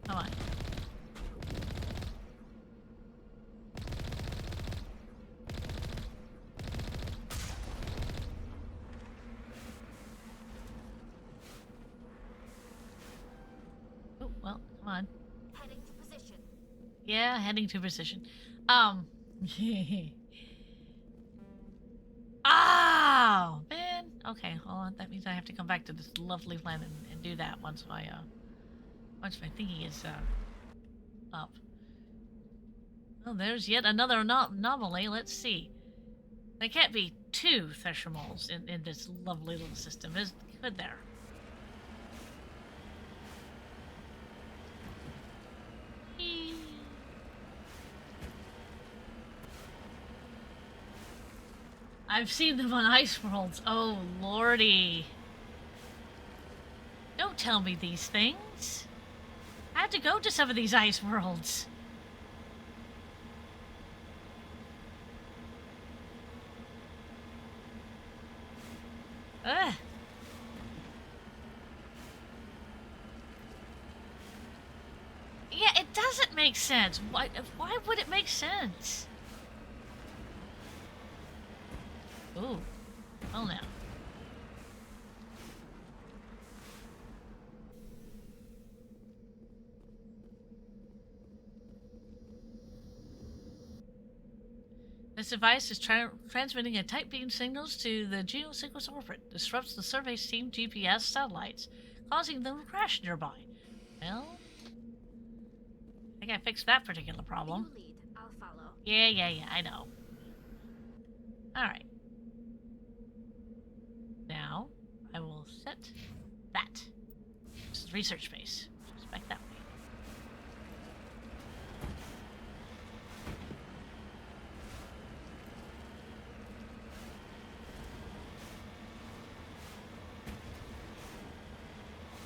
Come on. Oh, well, come on. Heading to position. Yeah, heading to position. Oh, man. Okay, well, that means I have to come back to this lovely planet and do that once my thingy is up. Oh, there's yet another anomaly. Let's see. There can't be two Thresher moles in this lovely little system, could there? Eee. I've seen them on Ice Worlds. Oh, lordy. Don't tell me these things. I had to go to some of these Ice Worlds. Ugh. Yeah, it doesn't make sense. Why would it make sense? Ooh. Oh, no. This device is transmitting a tight beam signals to the geosynchronous orbit. Disrupts the survey team GPS satellites, causing them to crash nearby. Well, I think I fixed that particular problem. You lead, I'll follow. Yeah, I know. Alright. Now, I will set that. This is research space. Just back that way.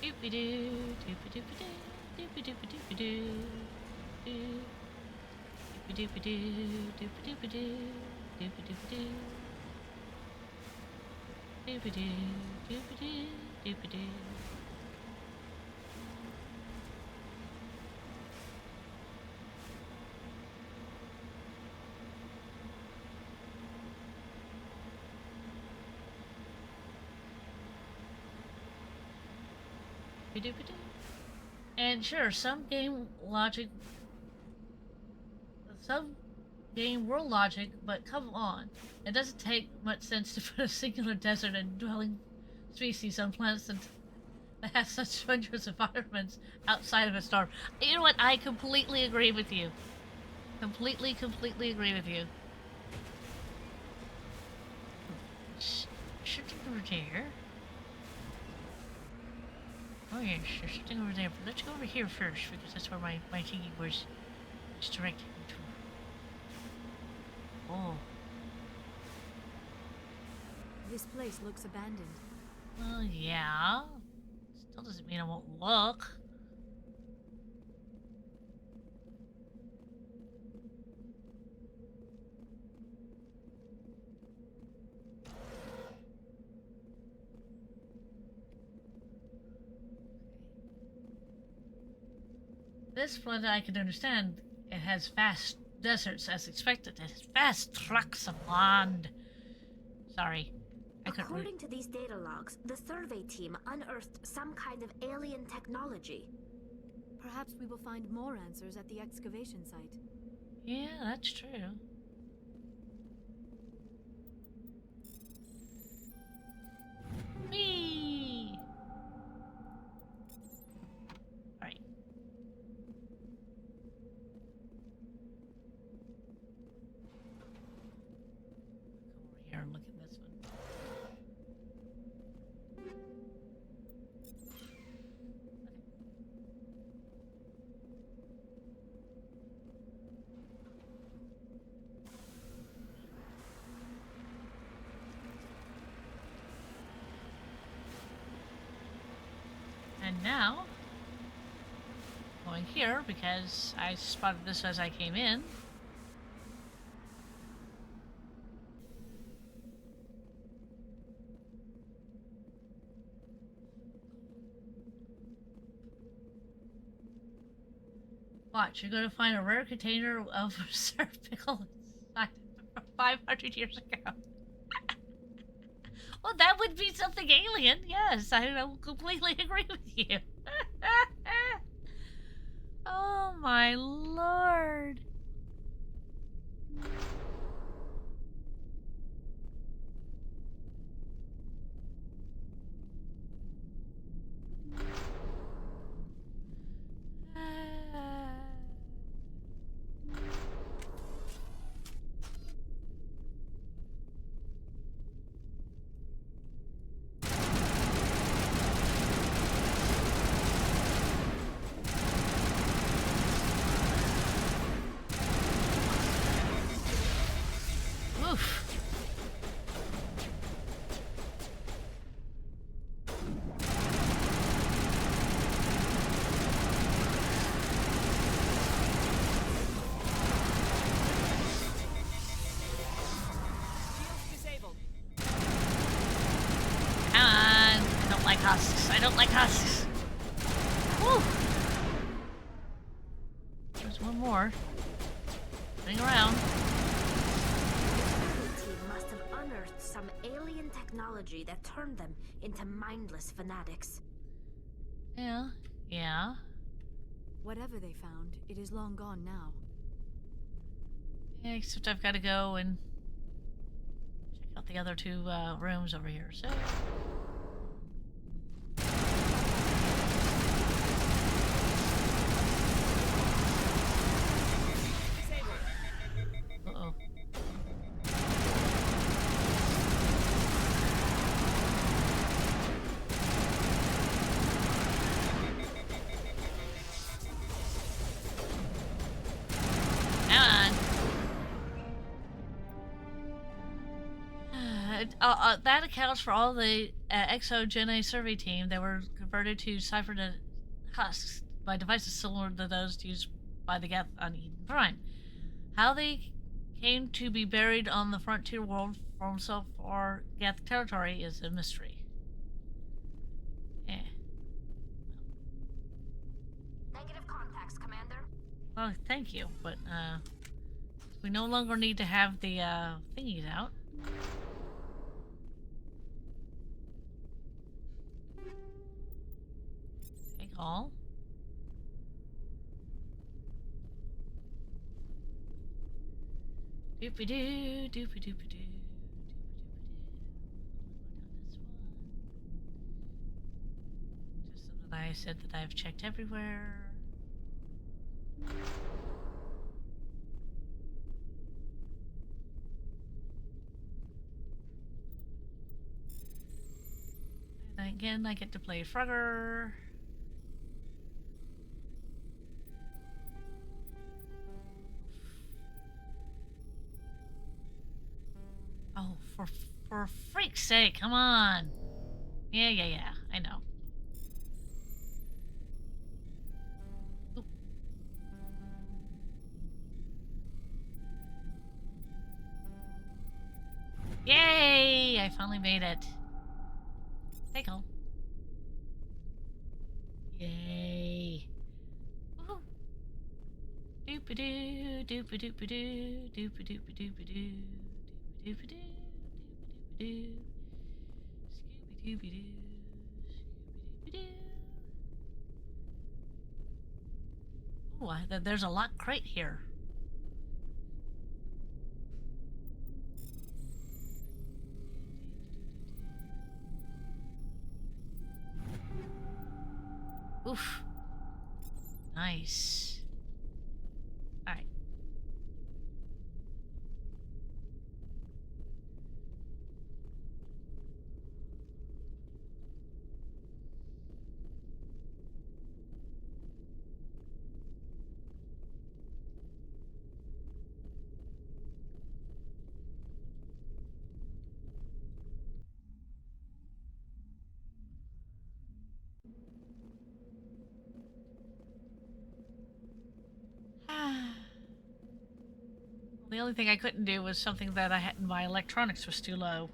Doopy-doo, doopy-doopy-doo, doopy-doopy-doopy-doo, doopy-doopy-doo, doopy-doopy-doo, doopy-doopy-doo, doopy-doo, doopy-doo, doopy-doo. And sure, some game world logic, but come on. It doesn't take much sense to put a singular desert and dwelling species on planets that have such strenuous environments outside of a star. You know what? I completely agree with you. Completely agree with you. Shifting over there. Oh yes, there's something over there, but let's go over here first, because that's where my thinking was directed me to. Oh. This place looks abandoned. Well, yeah. Still doesn't mean I won't look. This planet I can understand. It has vast deserts as expected. It has vast tracts of land. Sorry. According to these data logs, the survey team unearthed some kind of alien technology. Perhaps we will find more answers at the excavation site. Yeah, that's true. Whee! Alright. Come over here and look at this one. And now, going here, because I spotted this as I came in. Watch, you're going to find a rare container of reserve pickle inside 500 years ago. Well, that would be something alien. Yes, I completely agree with you. Oh my lord. like husks. Woo! There's one more. Running around. The team must have unearthed some alien technology that turned them into mindless fanatics. Yeah. Yeah. Whatever they found, it is long gone now. Yeah, except I've got to go and check out the other two rooms over here. So. Uh-oh. That accounts for all the Exogene survey team that were converted to cipher husks by devices similar to those used by the Geth on Eden Prime. How they came to be buried on the frontier world from so far Geth territory is a mystery. Negative contacts, Commander. Well, thank you, but we no longer need to have the thingies out. Take all. Doopy doo, doopy doopy doo. Just so that I said that I've checked everywhere. And again, I get to play Frogger. Oh, for freak's sake, come on. Yeah, I know. Oop. Yay! I finally made it. Take home. Yay. Woohoo. Doop-a-doo, doop-a-doop-a-doo, doop-a-doop-a-doop-a-doo, doop-a-doop-a-doo, doop-a-doo. Scooby-dooby-doo, scooby-dooby-doo. Ooh, there's a locked crate here. Oof. Nice. Alright. The only thing I couldn't do was something that I had, my electronics was too low.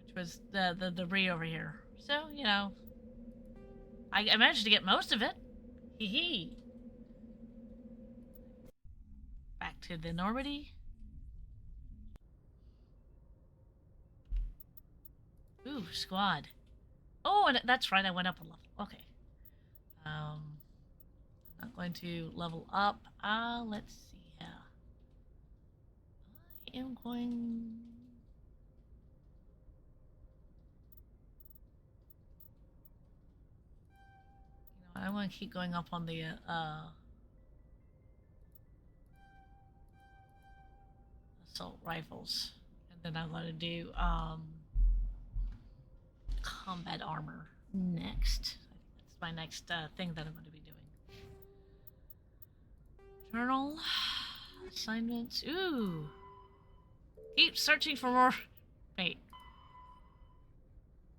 Which was the debris over here. So, you know. I managed to get most of it. Hee hee. Back to the Normandy. Ooh, squad. Oh, and that's right, I went up a level. Okay. I'm not going to level up. Let's see here. I am going... You know, I want to keep going up on the, assault rifles. And then I'm going to do, combat armor next. That's my next thing that I'm going to be doing. Journal assignments. Ooh, keep searching for more. Wait.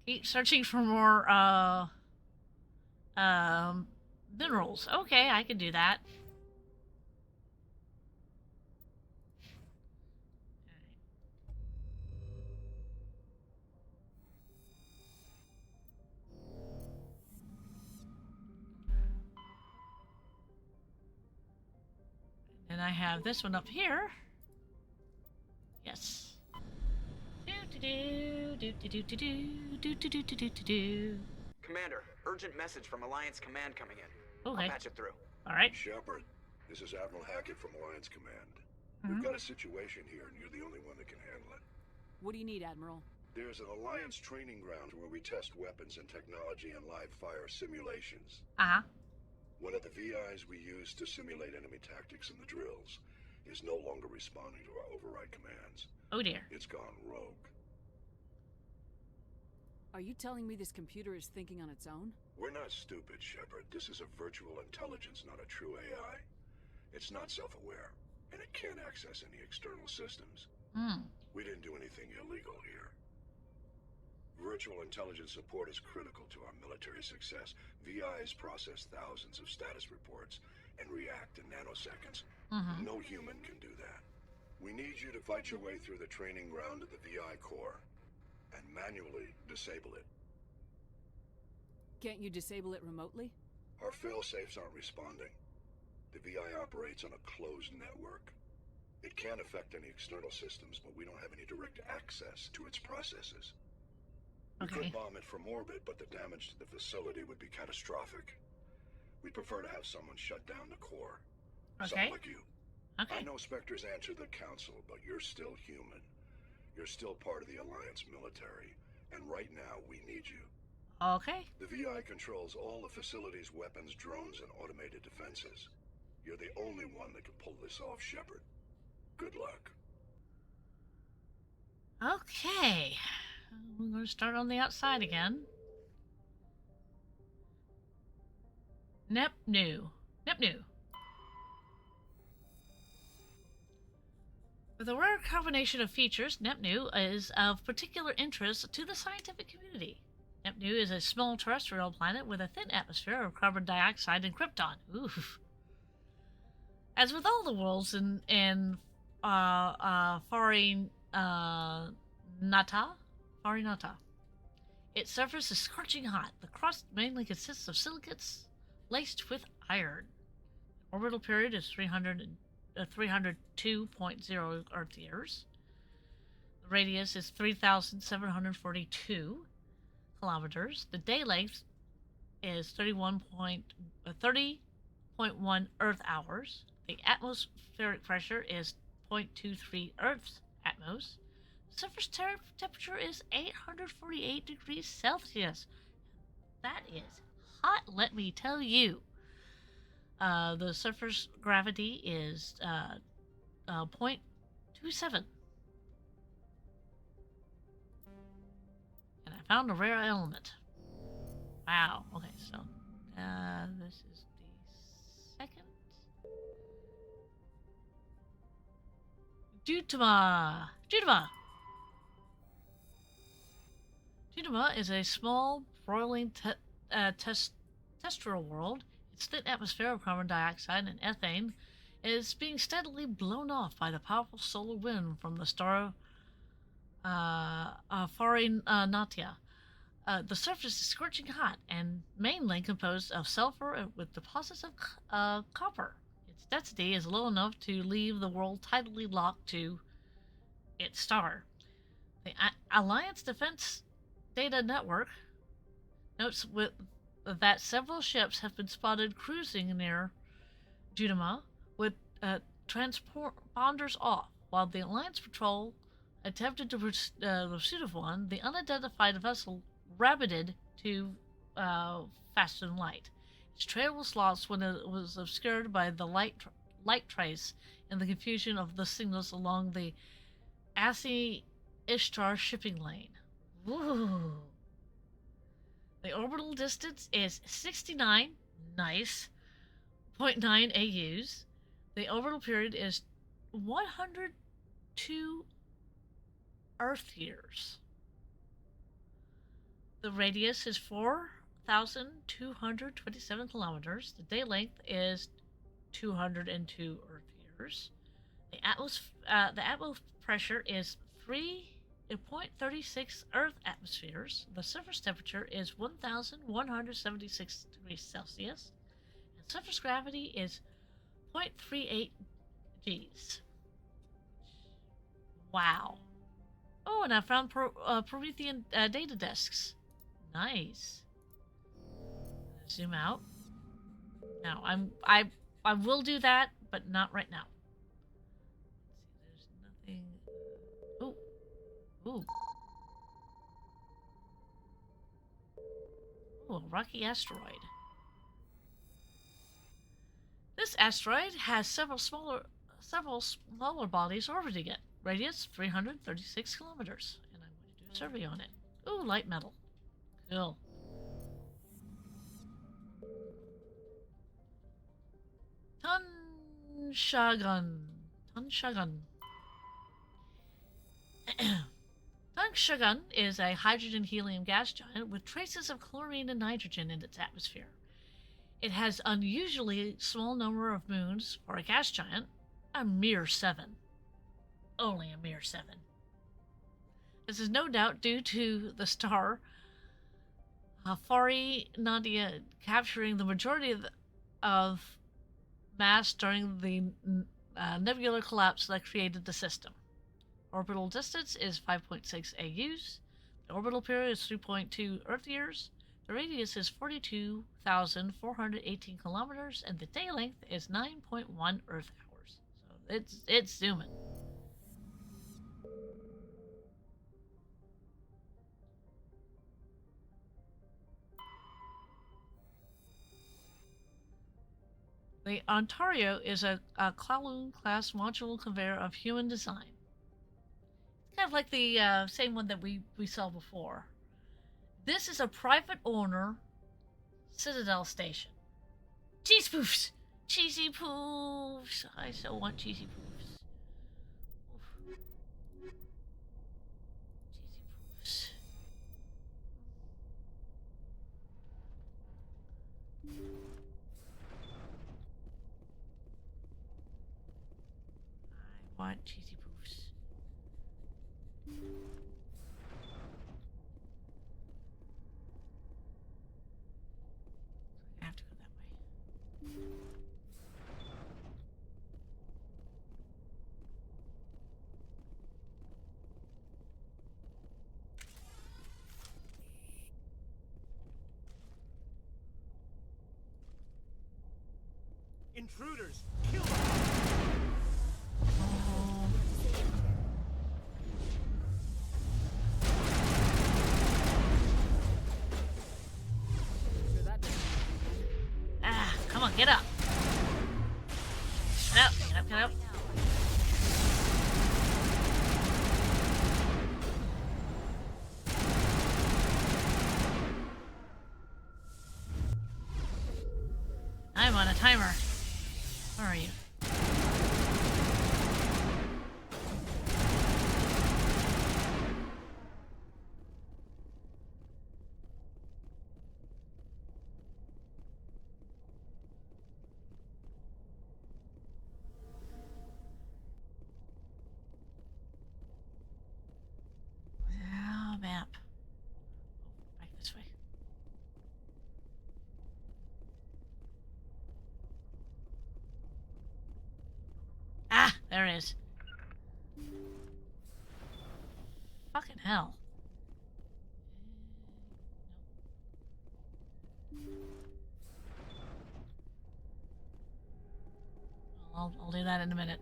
Keep searching for more minerals. Okay, I can do that. I have this one up here. Yes. Commander, urgent message from Alliance Command coming in. Okay. I'll patch it through. All right. Shepard, this is Admiral Hackett from Alliance Command. We've got a situation here, and you're the only one that can handle it. What do you need, Admiral? There's an Alliance training ground where we test weapons and technology and live fire simulations. Uh-huh. One of the VIs we use to simulate enemy tactics in the drills is no longer responding to our override commands. Oh dear. It's gone rogue. Are you telling me this computer is thinking on its own? We're not stupid, Shepard. This is a virtual intelligence, not a true AI. It's not self-aware, and it can't access any external systems. We didn't do anything illegal here. Virtual intelligence support is critical to our military success. VIs process thousands of status reports and react in nanoseconds. No human can do that. We need you to fight your way through the training ground of the VI core and manually disable it. Can't you disable it remotely? Our fail-safes aren't responding. The VI operates on a closed network. It can affect any external systems, but we don't have any direct access to its processes. We could bomb it from orbit, but the damage to the facility would be catastrophic. We'd prefer to have someone shut down the core. Someone like you. I know Spectres answer the Council, but you're still human. You're still part of the Alliance military, and right now we need you. Okay. The VI controls all the facility's weapons, drones, and automated defenses. You're the only one that can pull this off, Shepard. Good luck. Okay. We're going to start on the outside again. Nepnu. With a rare combination of features, Nepnu is of particular interest to the scientific community. Nepnu is a small terrestrial planet with a thin atmosphere of carbon dioxide and krypton. Oof. As with all the worlds in Farinata, its surface is scorching hot. The crust mainly consists of silicates laced with iron. Orbital period is 302.0 Earth years. The radius is 3,742 kilometers. The day length is 30.1 Earth hours. The atmospheric pressure is 0.23 Earth's atmos. The surface temperature is 848 degrees Celsius. That is hot, let me tell you. The surface gravity is 0.27. And I found a rare element. Wow. Okay, so this is the second. Jutama. Jutama is a small, broiling terrestrial world. Its thin atmosphere of carbon dioxide and ethane is being steadily blown off by the powerful solar wind from the star Farinata. The surface is scorching hot and mainly composed of sulfur with deposits of copper. Its density is low enough to leave the world tidally locked to its star. The Alliance Defense Data Network notes that several ships have been spotted cruising near Jutama with transponders off. While the Alliance patrol attempted to pursuit of one, the unidentified vessel rabbited to faster than light. Its trail was lost when it was obscured by the light trace in the confusion of the signals along the Assi Ishtar shipping lane. Woo! The orbital distance is 69, nice, 0.9 AUs. The orbital period is 102 Earth years. The radius is 4,227 kilometers. The day length is 202 Earth years. The atmos pressure is 3.36 Earth atmospheres. The surface temperature is 1,176 degrees Celsius. And surface gravity is 0.38 Jeez. Wow. Oh, and I found Promethean data disks. Nice. Zoom out. Now I will do that, but not right now. Let's see, there's nothing. Ooh. Ooh, a rocky asteroid. This asteroid has several smaller bodies orbiting it. Radius 336 kilometers. And I'm going to do a survey on it. Ooh, light metal. Cool. Tunshagun. Tunshagun is a hydrogen-helium gas giant with traces of chlorine and nitrogen in its atmosphere. It has unusually small number of moons for a gas giant, a mere 7. Only a mere 7. This is no doubt due to the star Hafari Nadia capturing the majority of mass during the nebular collapse that created the system. Orbital distance is 5.6 AUs. The orbital period is 3.2 Earth years. The radius is 42,418 kilometers, and the day length is 9.1 Earth hours. So it's zooming. The Ontario is a Kowloon-class modular conveyor of human design. It's kind of like the same one that we saw before. This is a private owner Citadel station. Cheese poofs! Cheesy poofs! I so want cheesy poofs. Oof. Cheesy poofs. I want cheesy poofs. I have to go that way. Intruders! Kill them! Come on, get up. Get up, get up, get up. I'm on a timer. Where are you? Map. Oh, back this way. Ah, there it is. Fucking hell. I'll do that in a minute.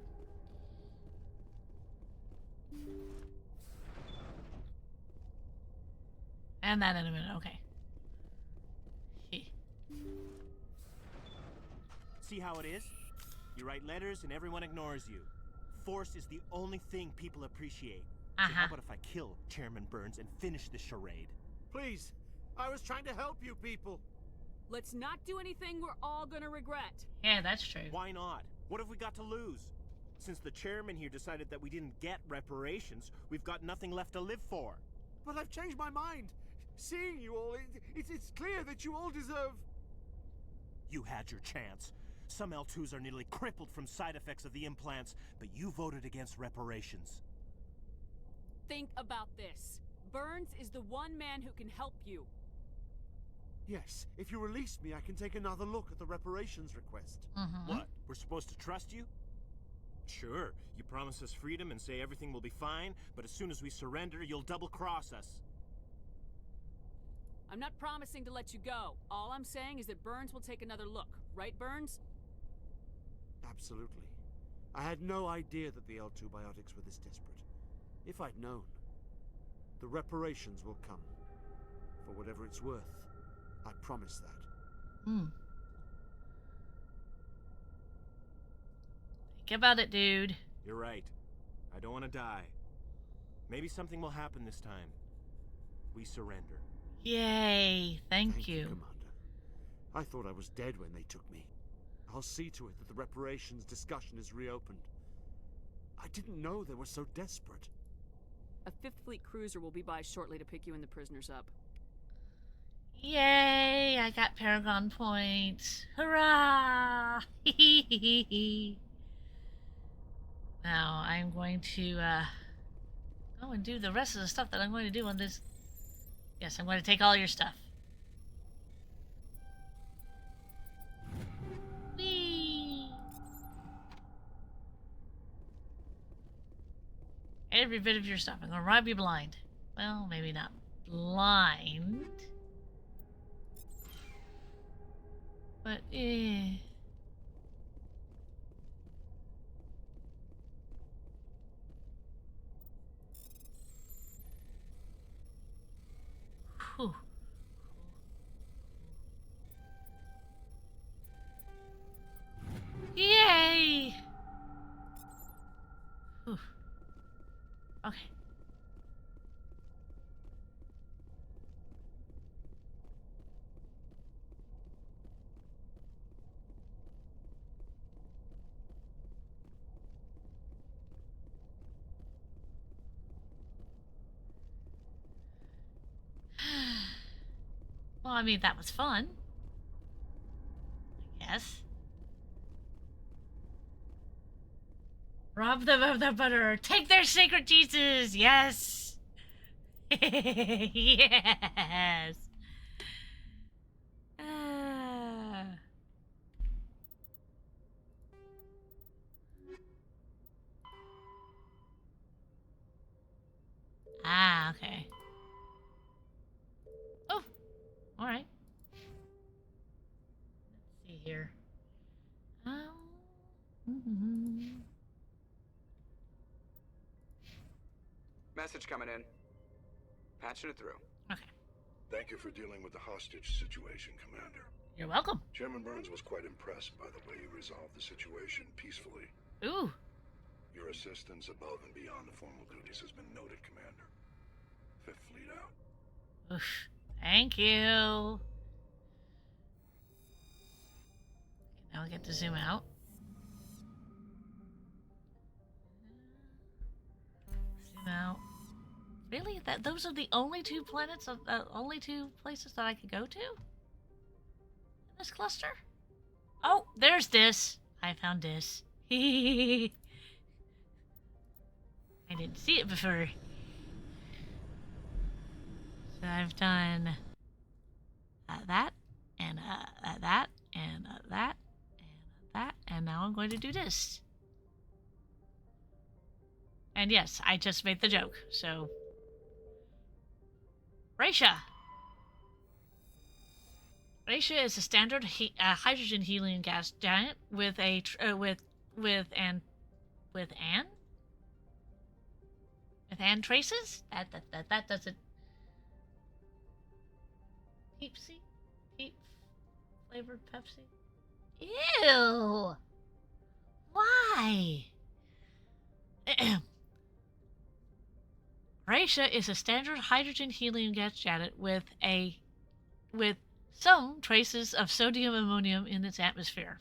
And that in a minute, okay. See how it is? You write letters and everyone ignores you. Force is the only thing people appreciate. So how about if I kill Chairman Burns and finish this charade? Please, I was trying to help you people. Let's not do anything we're all gonna regret. Yeah, that's true. Why not? What have we got to lose? Since the chairman here decided that we didn't get reparations, we've got nothing left to live for. But I've changed my mind. Seeing you all, it's clear that you all deserve... You had your chance. Some L2s are nearly crippled from side effects of the implants, but you voted against reparations. Think about this. Burns is the one man who can help you. Yes, if you release me, I can take another look at the reparations request. What? We're supposed to trust you? Sure, you promise us freedom and say everything will be fine, but as soon as we surrender, you'll double-cross us. I'm not promising to let you go. All I'm saying is that Burns will take another look. Right, Burns? Absolutely. I had no idea that the L2 biotics were this desperate. If I'd known, the reparations will come. For whatever it's worth. I promise that. Think about it, dude. You're right. I don't want to die. Maybe something will happen this time. We surrender. Yay. Thank you. Commander. I thought I was dead when they took me. I'll see to it that the reparations discussion is reopened. I didn't know they were so desperate. A 5th Fleet cruiser will be by shortly to pick you and the prisoners up. Yay, I got Paragon points. Hurrah! Now I'm going to go and do the rest of the stuff that I'm going to do on this. Yes, I'm going to take all your stuff. Whee! Every bit of your stuff. I'm going to rob you blind. Well, maybe not blind. But, Whew. Yay! Whew. Okay. Well, I mean, that was fun. I guess. Rob them of their butter. Take their sacred cheeses. Yes. Yes. Okay. Oh, all right. Let's see here. Message coming in. Patching it through. Okay. Thank you for dealing with the hostage situation, Commander. You're welcome. Chairman Burns was quite impressed by the way you resolved the situation peacefully. Ooh. Your assistance above and beyond the formal duties has been noted, Commander. 5th Fleet out. Oof. Thank you. Okay, now I get to zoom out. Zoom out. Really? Those are the only two planets, only two places that I could go to? In this cluster? Oh, there's this. I found this. I didn't see it before. So I've done that, and that, and that, and that, and now I'm going to do this. And yes, I just made the joke, so... Raisha! Raisha is a standard hydrogen helium gas giant with a with an traces. That doesn't. Peepsy, peep flavored Pepsi. Ew! Why? Raisha is a standard hydrogen helium gas giant with some traces of sodium ammonium in its atmosphere.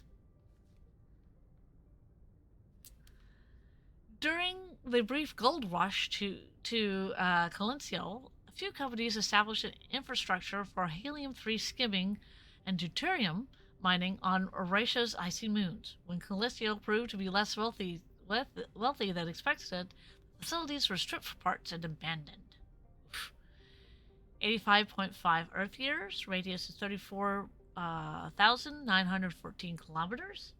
During the brief gold rush to Calencio, a few companies established an infrastructure for helium-3 skimming and deuterium mining on Raisha's icy moons. When Calencio proved to be less wealthy than expected, facilities were stripped for parts and abandoned. 85.5 Earth years, radius is 34,914 kilometers.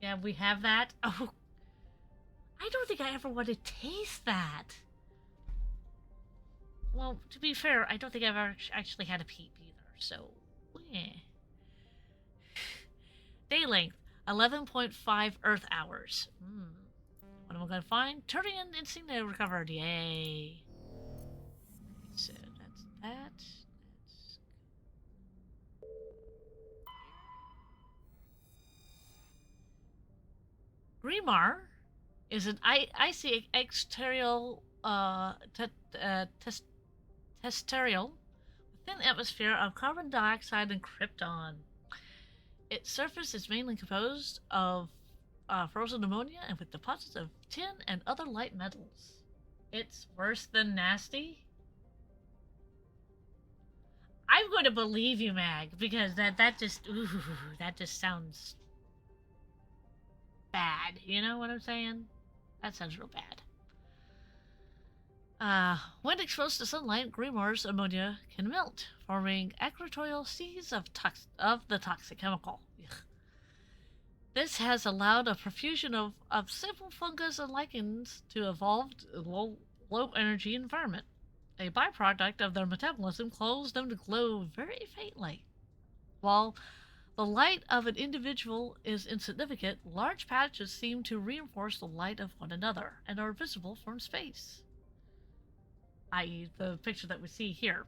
Yeah, we have that. Oh, I don't think I ever want to taste that. Well, to be fair, I don't think I've ever actually had a peep either, so, yeah. Day length, 11.5 Earth hours. What am I going to find? Turian insignia recovered. Yay. So that's that. Grimar is an icy exterior terrestrial within atmosphere of carbon dioxide and krypton. Its surface is mainly composed of frozen ammonia and with deposits of tin and other light metals. It's worse than nasty? I'm going to believe you, Mag, because that just sounds bad. You know what I'm saying? That sounds real bad. When exposed to sunlight, Grimar's ammonia can melt, forming equatorial seas of the toxic chemical. Ugh. This has allowed a profusion of simple fungus and lichens to evolve in a low energy environment. A byproduct of their metabolism causes them to glow very faintly. While the light of an individual is insignificant, large patches seem to reinforce the light of one another and are visible from space. I.e., the picture that we see here.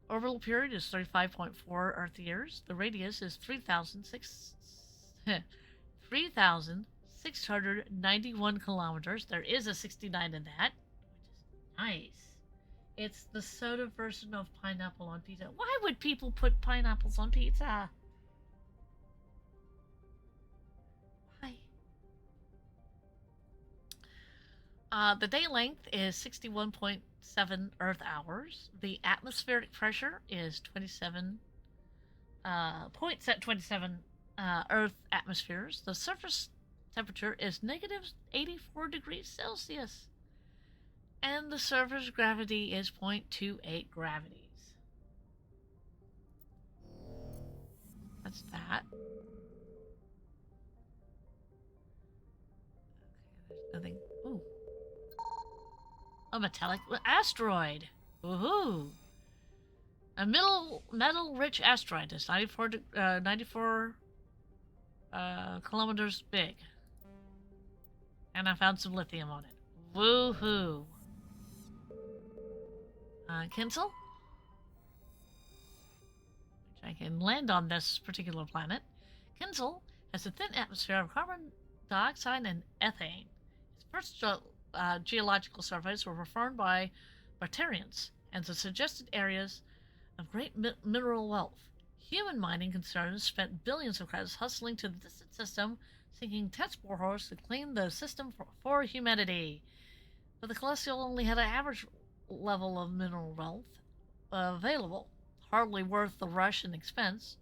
Orbital period is 35.4 Earth years. The radius is 3,691 kilometers. There is a 69 in that, which is nice. It's the soda version of pineapple on pizza. Why would people put pineapples on pizza? The day length is 61.7 Earth hours. The atmospheric pressure is 27 Earth atmospheres. The surface temperature is negative 84 degrees Celsius. And the surface gravity is 0.28 gravities. That's that. Okay, there's nothing. Ooh. A metallic asteroid. Woohoo! A metal-rich asteroid is 94 kilometers big. And I found some lithium on it. Woohoo! Kinsel? Which I can land on this particular planet. Kinsel has a thin atmosphere of carbon dioxide and ethane. Its first geological surveys were performed by Bartarians and the suggested areas of great mineral wealth. Human mining concerns spent billions of credits hustling to the distant system, sinking test boreholes to clean the system for humanity. But the Celestial only had an average level of mineral wealth available, hardly worth the rush and expense.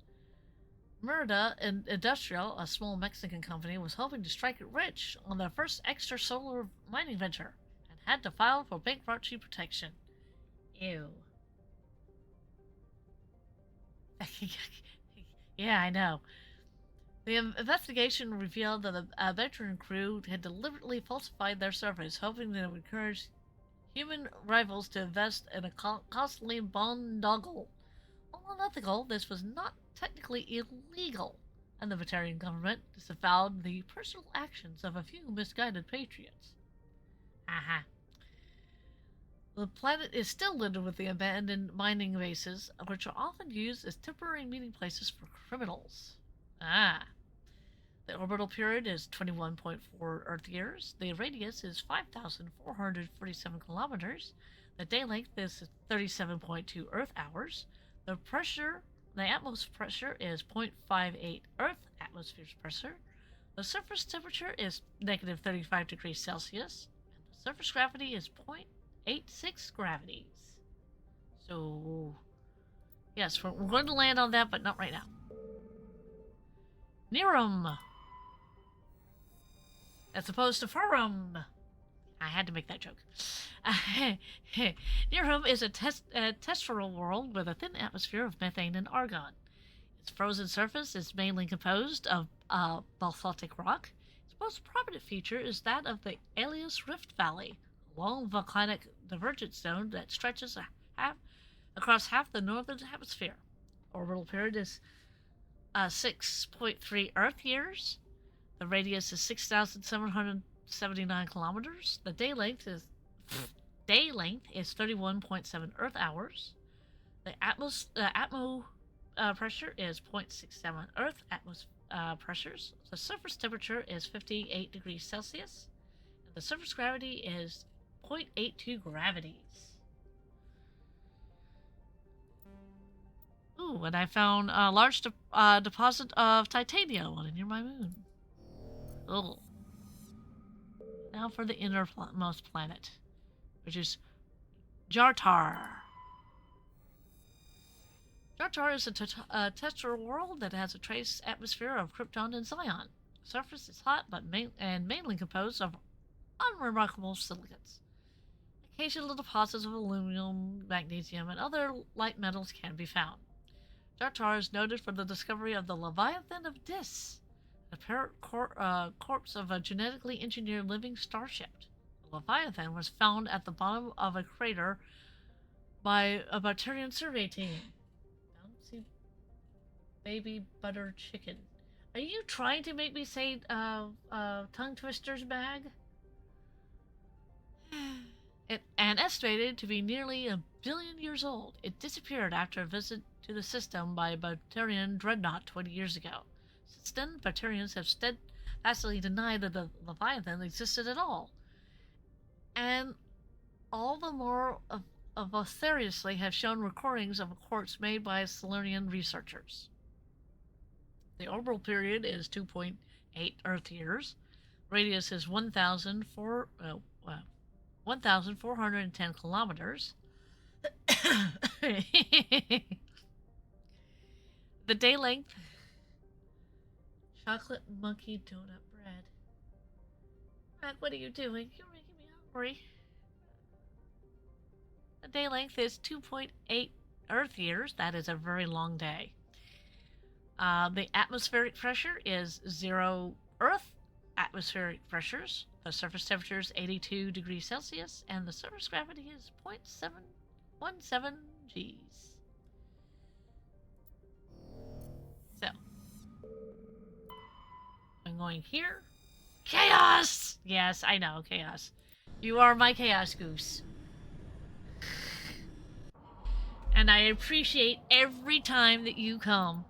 Merida Industrial, a small Mexican company, was hoping to strike it rich on their first extrasolar mining venture and had to file for bankruptcy protection. Ew. Yeah, I know. The investigation revealed that the veteran crew had deliberately falsified their surveys, hoping that it would encourage human rivals to invest in a costly boondoggle. While unethical, this was not technically illegal, and the Batarian government disavowed the personal actions of a few misguided patriots. Aha. The planet is still littered with the abandoned mining bases, which are often used as temporary meeting places for criminals. The orbital period is 21.4 Earth years. The radius is 5,447 kilometers. The day length is 37.2 Earth hours. The atmospheric pressure is 0.58 Earth atmosphere's pressure. The surface temperature is negative 35 degrees Celsius. And the surface gravity is 0.86 gravities. So, yes, we're going to land on that, but not right now. Nirum, as opposed to Furum. I had to make that joke. Nirum is a terrestrial world with a thin atmosphere of methane and argon. Its frozen surface is mainly composed of basaltic rock. Its most prominent feature is that of the Alias Rift Valley, a long volcanic divergence zone that stretches across half the northern hemisphere. Orbital period is 6.3 Earth years. The radius is 6,779 kilometers. The day length is 31.7 Earth hours. The atmo pressure is 0.67 Earth pressures. The surface temperature is 58 degrees Celsius. And the surface gravity is 0.82 gravities. Ooh, and I found a large deposit of titanium on a nearby moon. Oh. Now for the innermost planet, which is Jartar. Jartar is a terrestrial world that has a trace atmosphere of Krypton and Zion. The surface is hot but mainly composed of unremarkable silicates. Occasional deposits of aluminum, magnesium, and other light metals can be found. Jartar is noted for the discovery of the Leviathan of Dis, the corpse of a genetically engineered living starship. The Leviathan was found at the bottom of a crater by a Batarian survey team. Bouncy baby butter chicken. Are you trying to make me say tongue twisters bag? And estimated to be nearly 1 billion years old, it disappeared after a visit to the system by a Batarian dreadnought 20 years ago. Since then, Batarians have steadfastly denied that the Leviathan existed at all. And all the more seriously have shown recordings of a corpse made by Salernian researchers. The orbital period is 2.8 Earth years. Radius is 1,410 kilometers. The day length. Chocolate monkey donut bread. Mac, what are you doing? You're making me hungry. The day length is 2.8 Earth years. That is a very long day. The atmospheric pressure is 0 Earth atmospheric pressures. The surface temperature is 82 degrees Celsius, and the surface gravity is 0.717 Gs. So, I'm going here. Chaos! Yes, I know, chaos. You are my chaos goose. And I appreciate every time that you come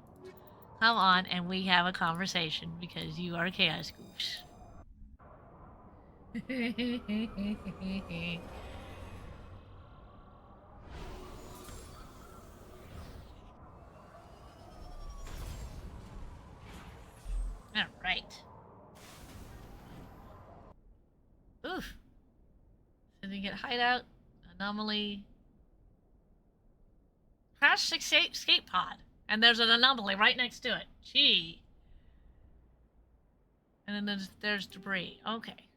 on and we have a conversation because you are a chaos goose. All right. Oof. Didn't get hideout, anomaly, crash escape pod, and there's an anomaly right next to it. Gee. And then there's debris. Okay.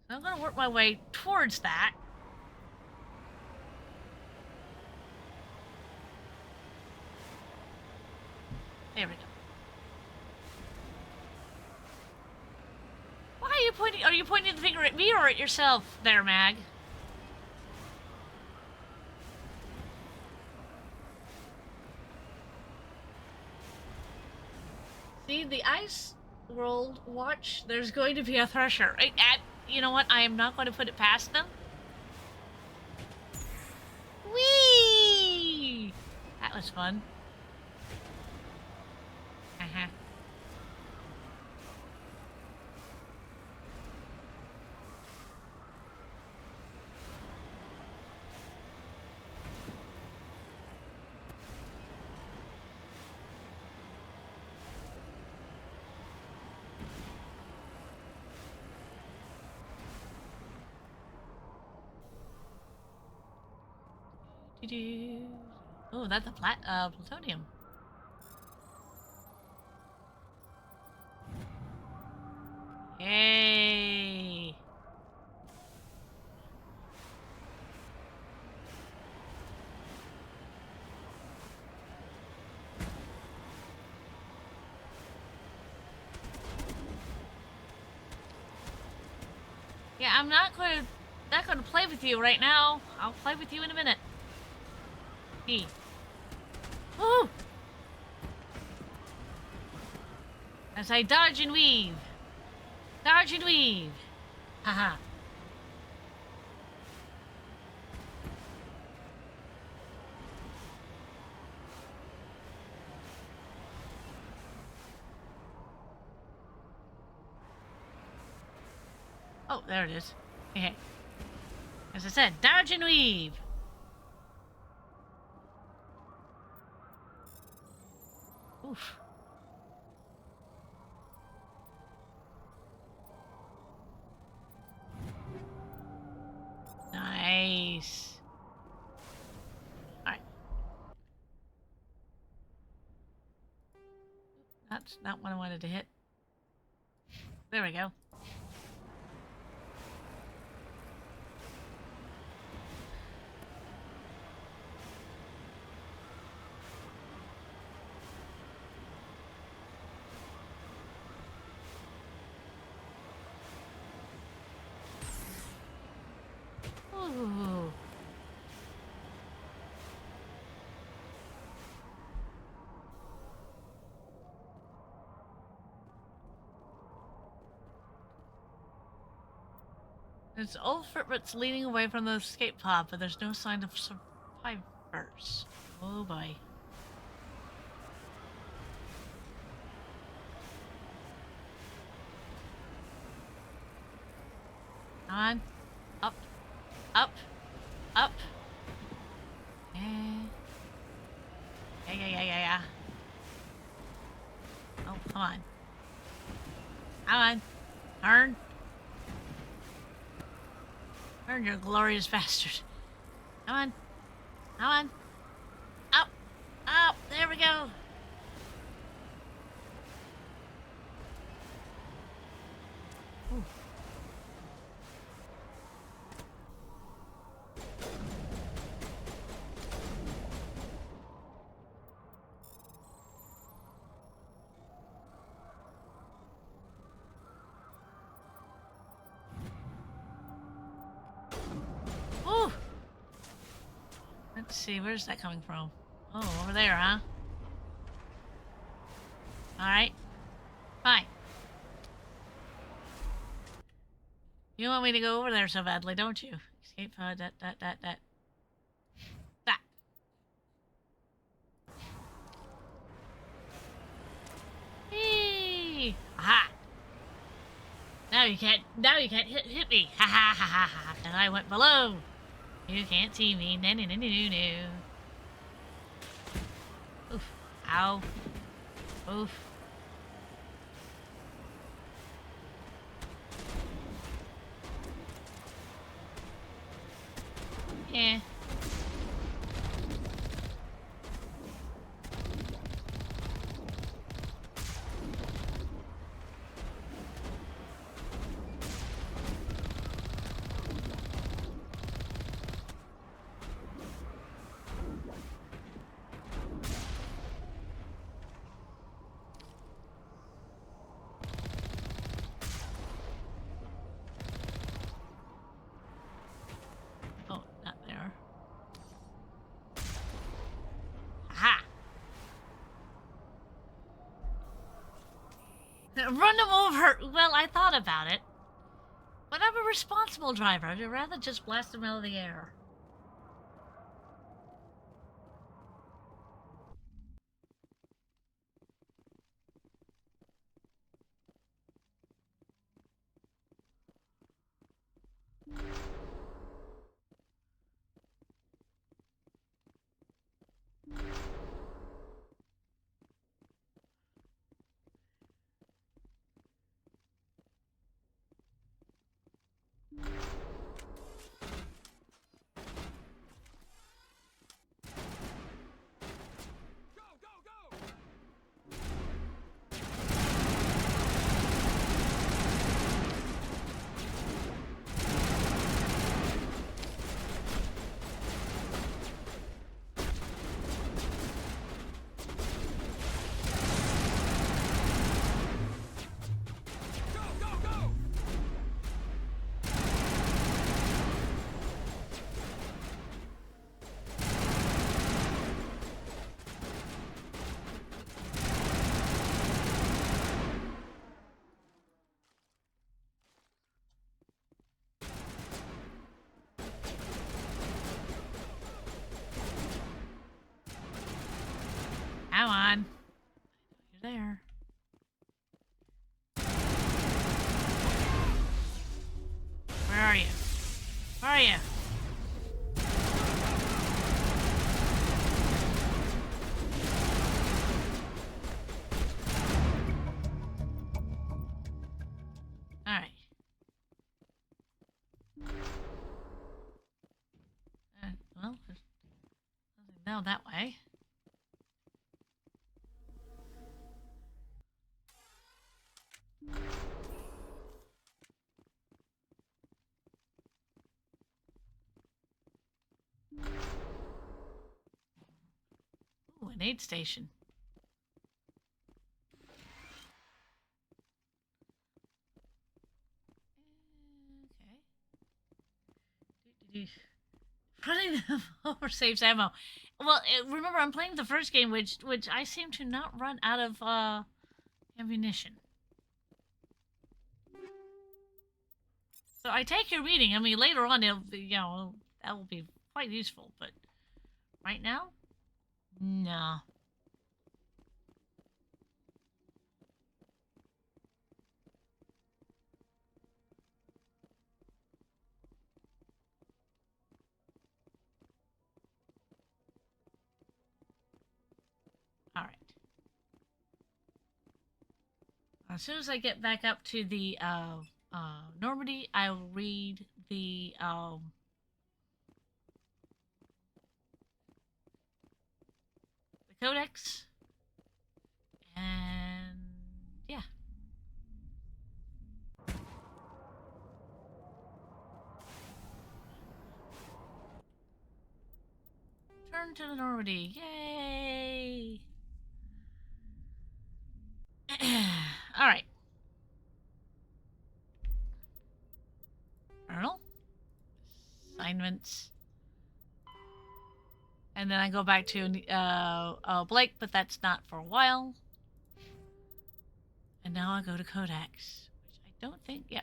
So I'm gonna work my way towards that. There we go. Why are you pointing? Are you pointing the finger at me or at yourself there, Mag? See, the Ice World Watch, there's going to be a Thresher. You know what? I am not going to put it past them. Whee! That was fun. Uh-huh. Oh, that's a plutonium. Yay! I'm not going to play with you right now. I'll play with you in a minute. E. Woo! As I dodge and weave. Dodge and weave. Haha. Oh, there it is. Okay. As I said, dodge and weave. Oof. Nice. Alright. That's not what I wanted to hit. There we go. Ooh. There's old Fritz leaning away from the escape pod, but there's no sign of survivors. Oh boy. Come on. Up. Up. Up. Yeah. Yeah. Oh, come on. Come on. Turn. Turn, you glorious bastard. Come on. Come on. Up. Up. There we go. Ooh. Ooh. Let's see, where's that coming from? Oh, over there, huh? Alright. Fine. You want me to go over there so badly, don't you? Escape pod, that. Hey! Aha! Now you can't hit me! Ha ha ha ha ha! Because I went below! You can't see me. No. Oof. Ow. Oof. Yeah. Oh, not there. Aha! Run them over! Well, I thought about it. But I'm a responsible driver. I'd rather just blast them out of the air. No, that way. Ooh, an aid station. Okay. Running them over saves ammo. Well, remember, I'm playing the first game, which I seem to not run out of ammunition. So I take your reading. I mean, later on, it'll be, you know, that will be quite useful. But right now, no. All right. As soon as I get back up to the Normandy, I will read the codex, and yeah. Turn to the Normandy, yay! All right. Journal. Assignments. And then I go back to Blake, but that's not for a while. And now I go to Codex, which I don't think, yeah.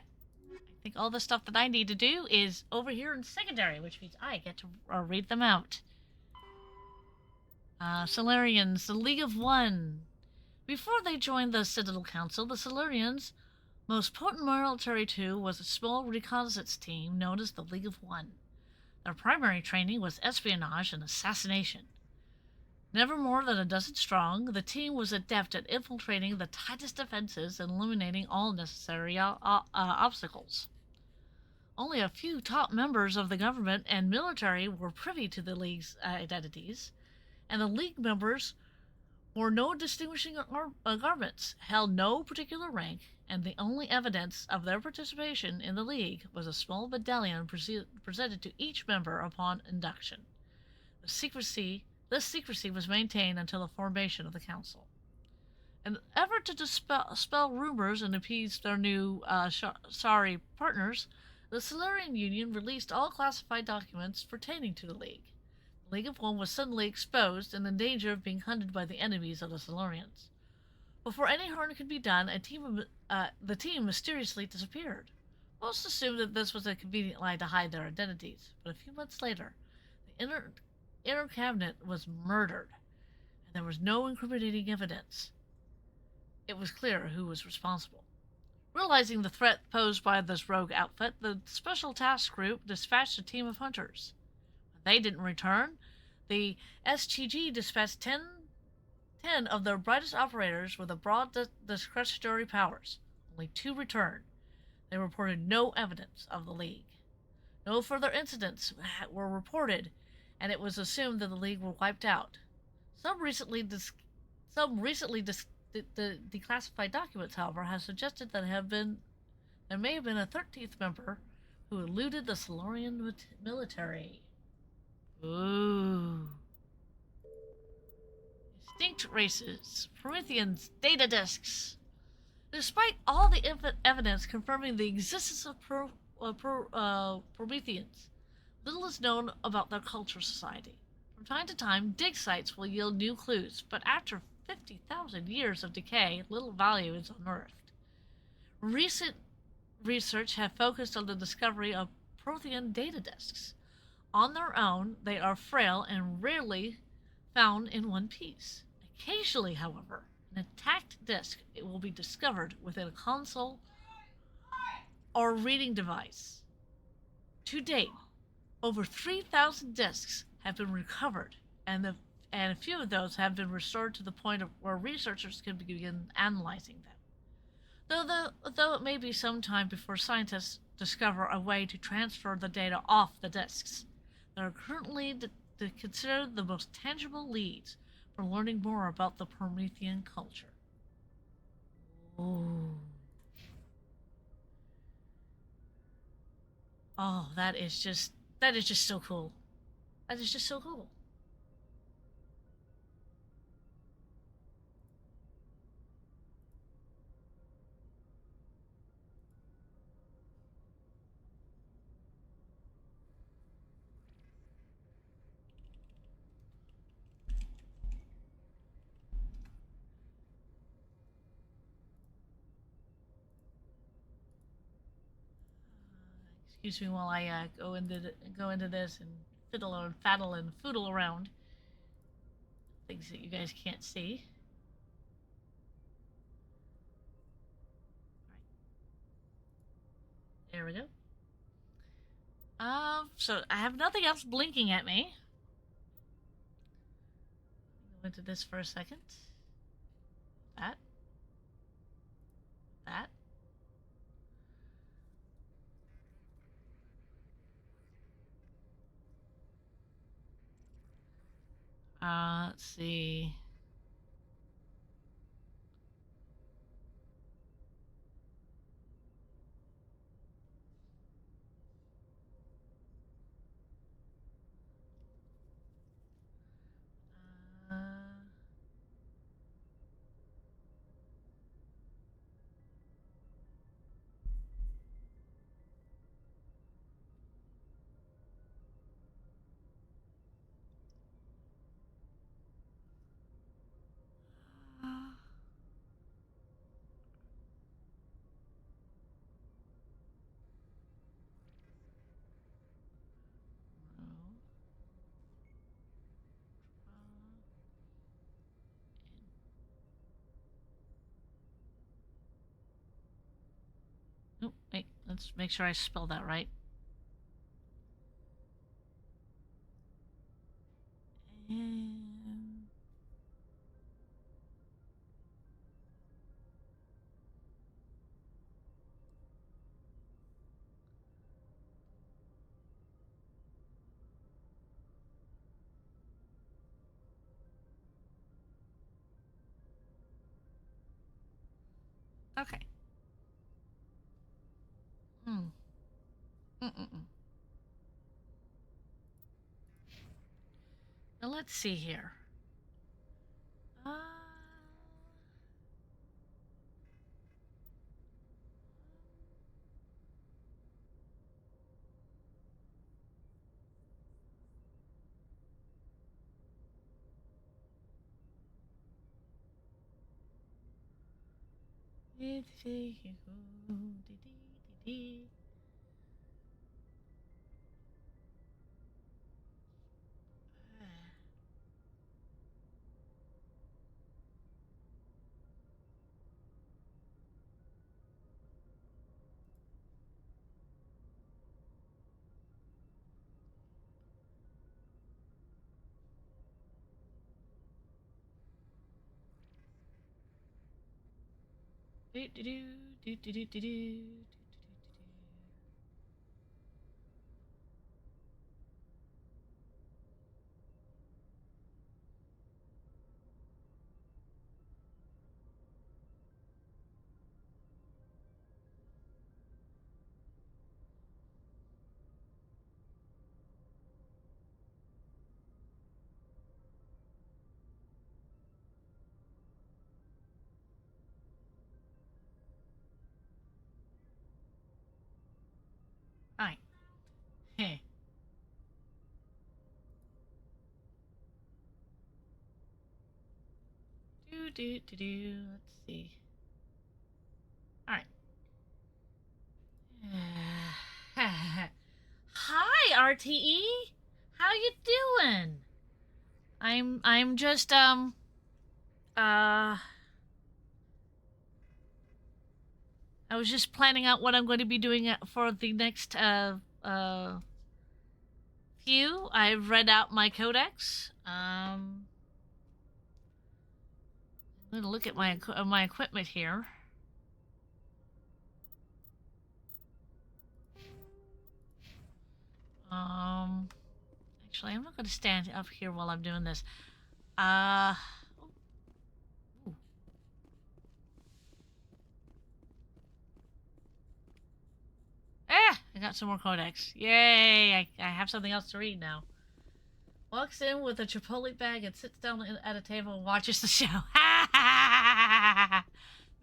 I think all the stuff that I need to do is over here in secondary, which means I get to read them out. Solarians, the League of One. Before they joined the Citadel Council, the Solarians' most potent military tool was a small reconnaissance team known as the League of One. Their primary training was espionage and assassination. Never more than a dozen strong, the team was adept at infiltrating the tightest defenses and eliminating all necessary obstacles. Only a few top members of the government and military were privy to the League's identities, and the League members wore no distinguishing garments, held no particular rank, and the only evidence of their participation in the League was a small medallion presented to each member upon induction. This secrecy was maintained until the formation of the Council. In an effort to dispel rumors and appease their new sorry partners, the Solarian Union released all classified documents pertaining to the League. The League of One was suddenly exposed and in danger of being hunted by the enemies of the Solarians. Before any harm could be done, the team mysteriously disappeared. Most assumed that this was a convenient lie to hide their identities, but a few months later, the inner cabinet was murdered, and there was no incriminating evidence. It was clear who was responsible. Realizing the threat posed by this rogue outfit, the Special Task Group dispatched a team of hunters. When they didn't return, the STG dispatched 10 of their brightest operators with broad discretionary powers. Only 2 returned. They reported no evidence of the League. No further incidents were reported, and it was assumed that the League were wiped out. Some recently declassified documents, however, have suggested that there may have been a 13th member who eluded the Solarian military. Ooh. Extinct races, Prometheans, data disks. Despite all the evidence confirming the existence of Prometheans, little is known about their culture society. From time to time, dig sites will yield new clues, but after 50,000 years of decay, little value is unearthed. Recent research have focused on the discovery of Prothean data disks. On their own, they are frail and rarely found in one piece. Occasionally, however, an intact disk will be discovered within a console or reading device. To date, over 3,000 disks have been recovered, and a few of those have been restored to the point of where researchers can begin analyzing them. Though it may be some time before scientists discover a way to transfer the data off the disks, there are currently to consider the most tangible leads for learning more about the Promethean culture. Ooh. Oh, that is just so cool. That is just so cool. Excuse me while I go into this and fiddle and faddle and foodle around. Things that you guys can't see. Right. There we go. So I have nothing else blinking at me. Go into this for a second. That. Let's see. Oh, wait, let's make sure I spell that right. Okay. Now let's see here. Alright. Hey. Let's see. Alright. Hi, RTE. How you doing? I'm just I was just planning out what I'm going to be doing for the next few. I've read out my codex. I'm going to look at my equipment here. Actually, I'm not going to stand up here while I'm doing this. Ooh. I got some more codex. Yay! I have something else to read now. Walks in with a Chipotle bag and sits down at a table and watches the show.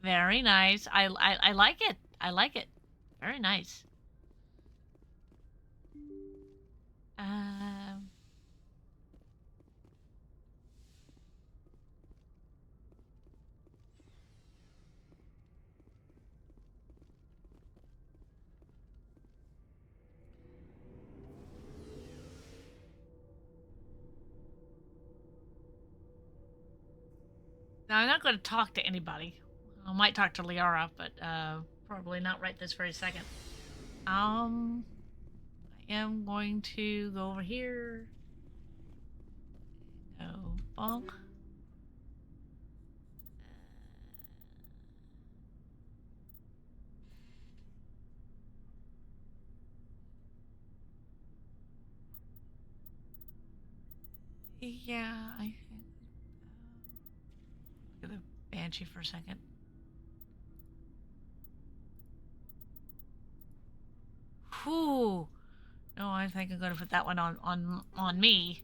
Very nice. I like it. I like it. Very nice. Now, I'm not going to talk to anybody. I might talk to Liara, but probably not right this very second. I am going to go over here. Go bonk. Yeah, I think. Look at the Banshee for a second. Whew. No, I think I'm going to put that one on me.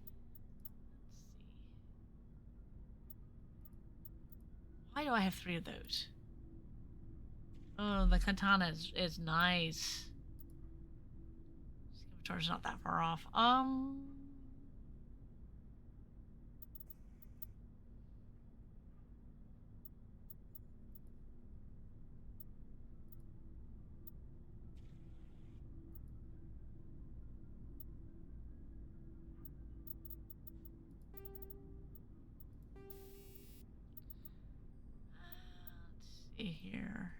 Let's see. Why do I have 3 of those? Oh, the katana is nice. Scimitar's not that far off. Here.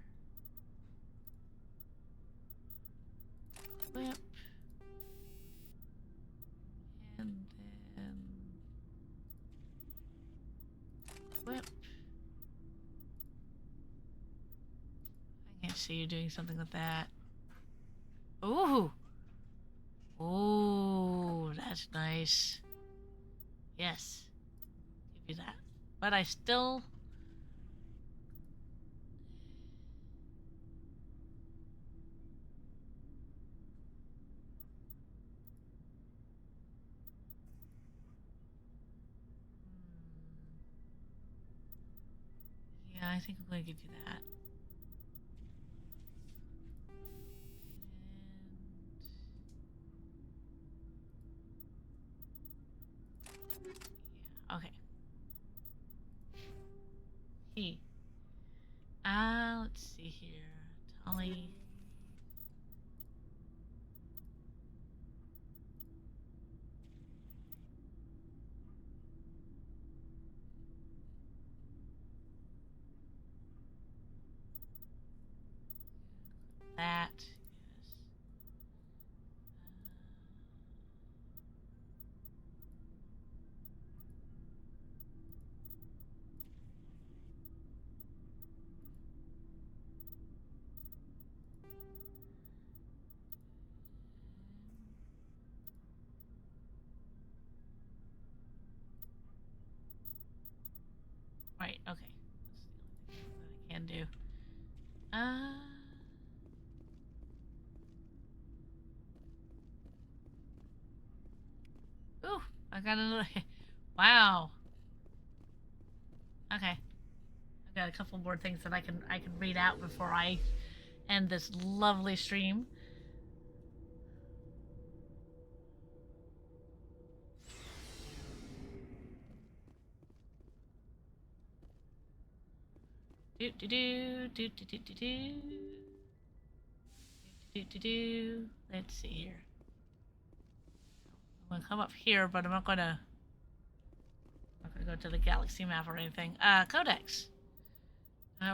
Whip. And then whip. I can't see you doing something with that. Ooh. Ooh, that's nice. Yes. Give you that. But I still... Yeah, I think I'm going to give you that. Yeah, okay. Let's see here. Tully. That. Yes. Right, okay. That's the only thing that I can do. Ooh, I got another. Wow. Okay. I've got a couple more things that I can read out before I end this lovely stream. Let's see here. I'm gonna come up here, but I'm not gonna go to the galaxy map or anything. Codex.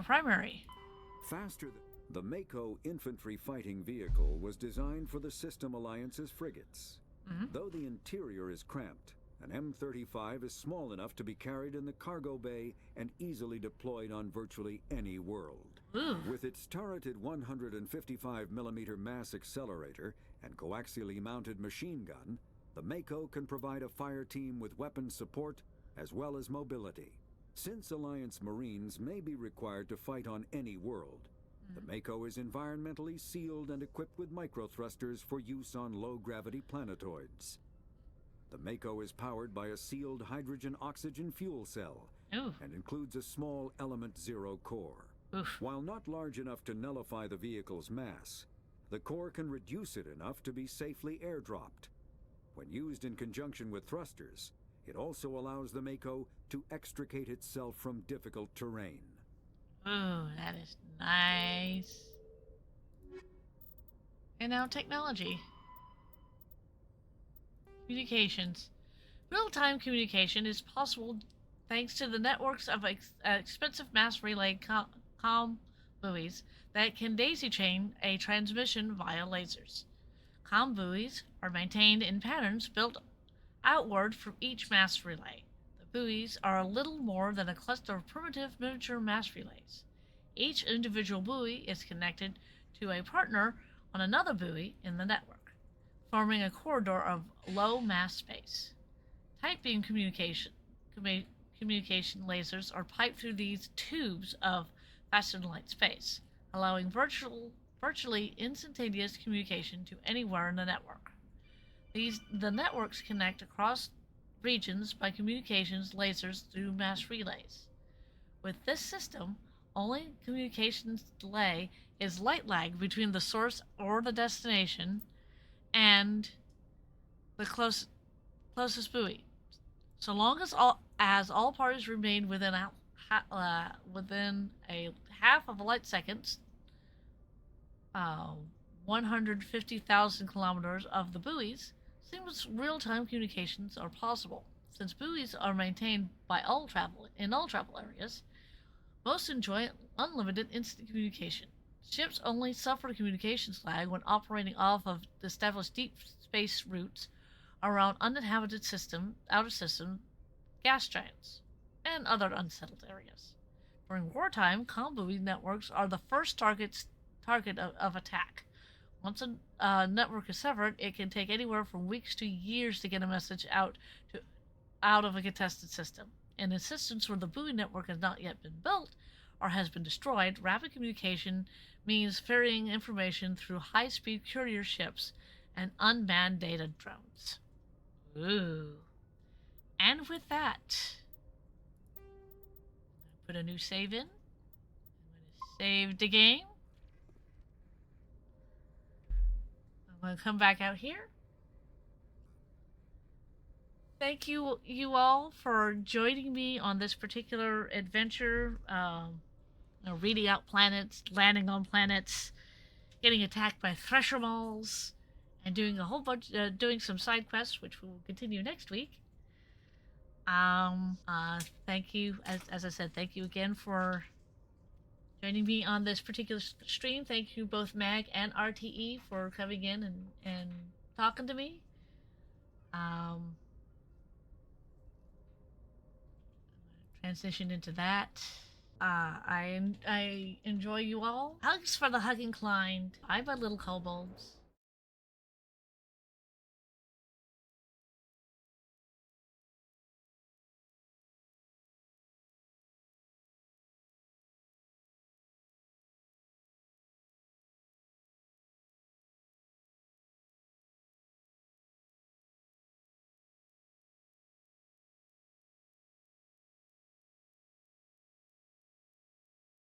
Primary. Faster than... The Mako infantry fighting vehicle was designed for the System Alliance's frigates. Though the interior is cramped, an M35 is small enough to be carried in the cargo bay and easily deployed on virtually any world. With its turreted 155mm mass accelerator and coaxially mounted machine gun, The Mako can provide a fire team with weapons support as well as mobility. Since Alliance Marines may be required to fight on any world, the Mako is environmentally sealed and equipped with microthrusters for use on low-gravity planetoids. The Mako is powered by a sealed hydrogen-oxygen fuel cell and includes a small Element Zero core. While not large enough to nullify the vehicle's mass, the core can reduce it enough to be safely airdropped. When used in conjunction with thrusters, it also allows the Mako to extricate itself from difficult terrain. Oh, that is nice. And now technology. Communications. Real-time communication is possible thanks to the networks of expensive mass relay comm buoys that can daisy-chain a transmission via lasers. Comm buoys are maintained in patterns built outward from each mass relay. The buoys are a little more than a cluster of primitive miniature mass relays. Each individual buoy is connected to a partner on another buoy in the network, forming a corridor of low mass space. Tight beam communication lasers are piped through these tubes of faster than light space, allowing virtually instantaneous communication to anywhere in the network. The networks connect across regions by communications lasers through mass relays. With this system, only communications delay is light lag between the source or the destination and the closest buoy. So long as all parties remain within a half of a light second, 150,000 kilometers of the buoys, seamless real-time communications are possible. Since buoys are maintained by all travel areas, most enjoy unlimited instant communication. Ships only suffer communications lag when operating off of established deep space routes around uninhabited outer system gas giants, and other unsettled areas. During wartime, comm buoy networks are the first target of attack. Once a network is severed, it can take anywhere from weeks to years to get a message out of a contested system. In instances where the buoy network has not yet been built or has been destroyed, rapid communication means ferrying information through high-speed courier ships and unmanned data drones. Ooh. And with that, put a new save in. I'm going to save the game. I'm going to come back out here. Thank you all for joining me on this particular adventure. Reading out planets, landing on planets, getting attacked by thresher mauls, and doing a whole bunch, doing some side quests, which we will continue next week. Thank you, as I said, thank you again for joining me on this particular stream. Thank you both Mag and RTE for coming in and talking to me. Transition into that. I enjoy you all. Hugs for the hug inclined. Bye, my little kobolds.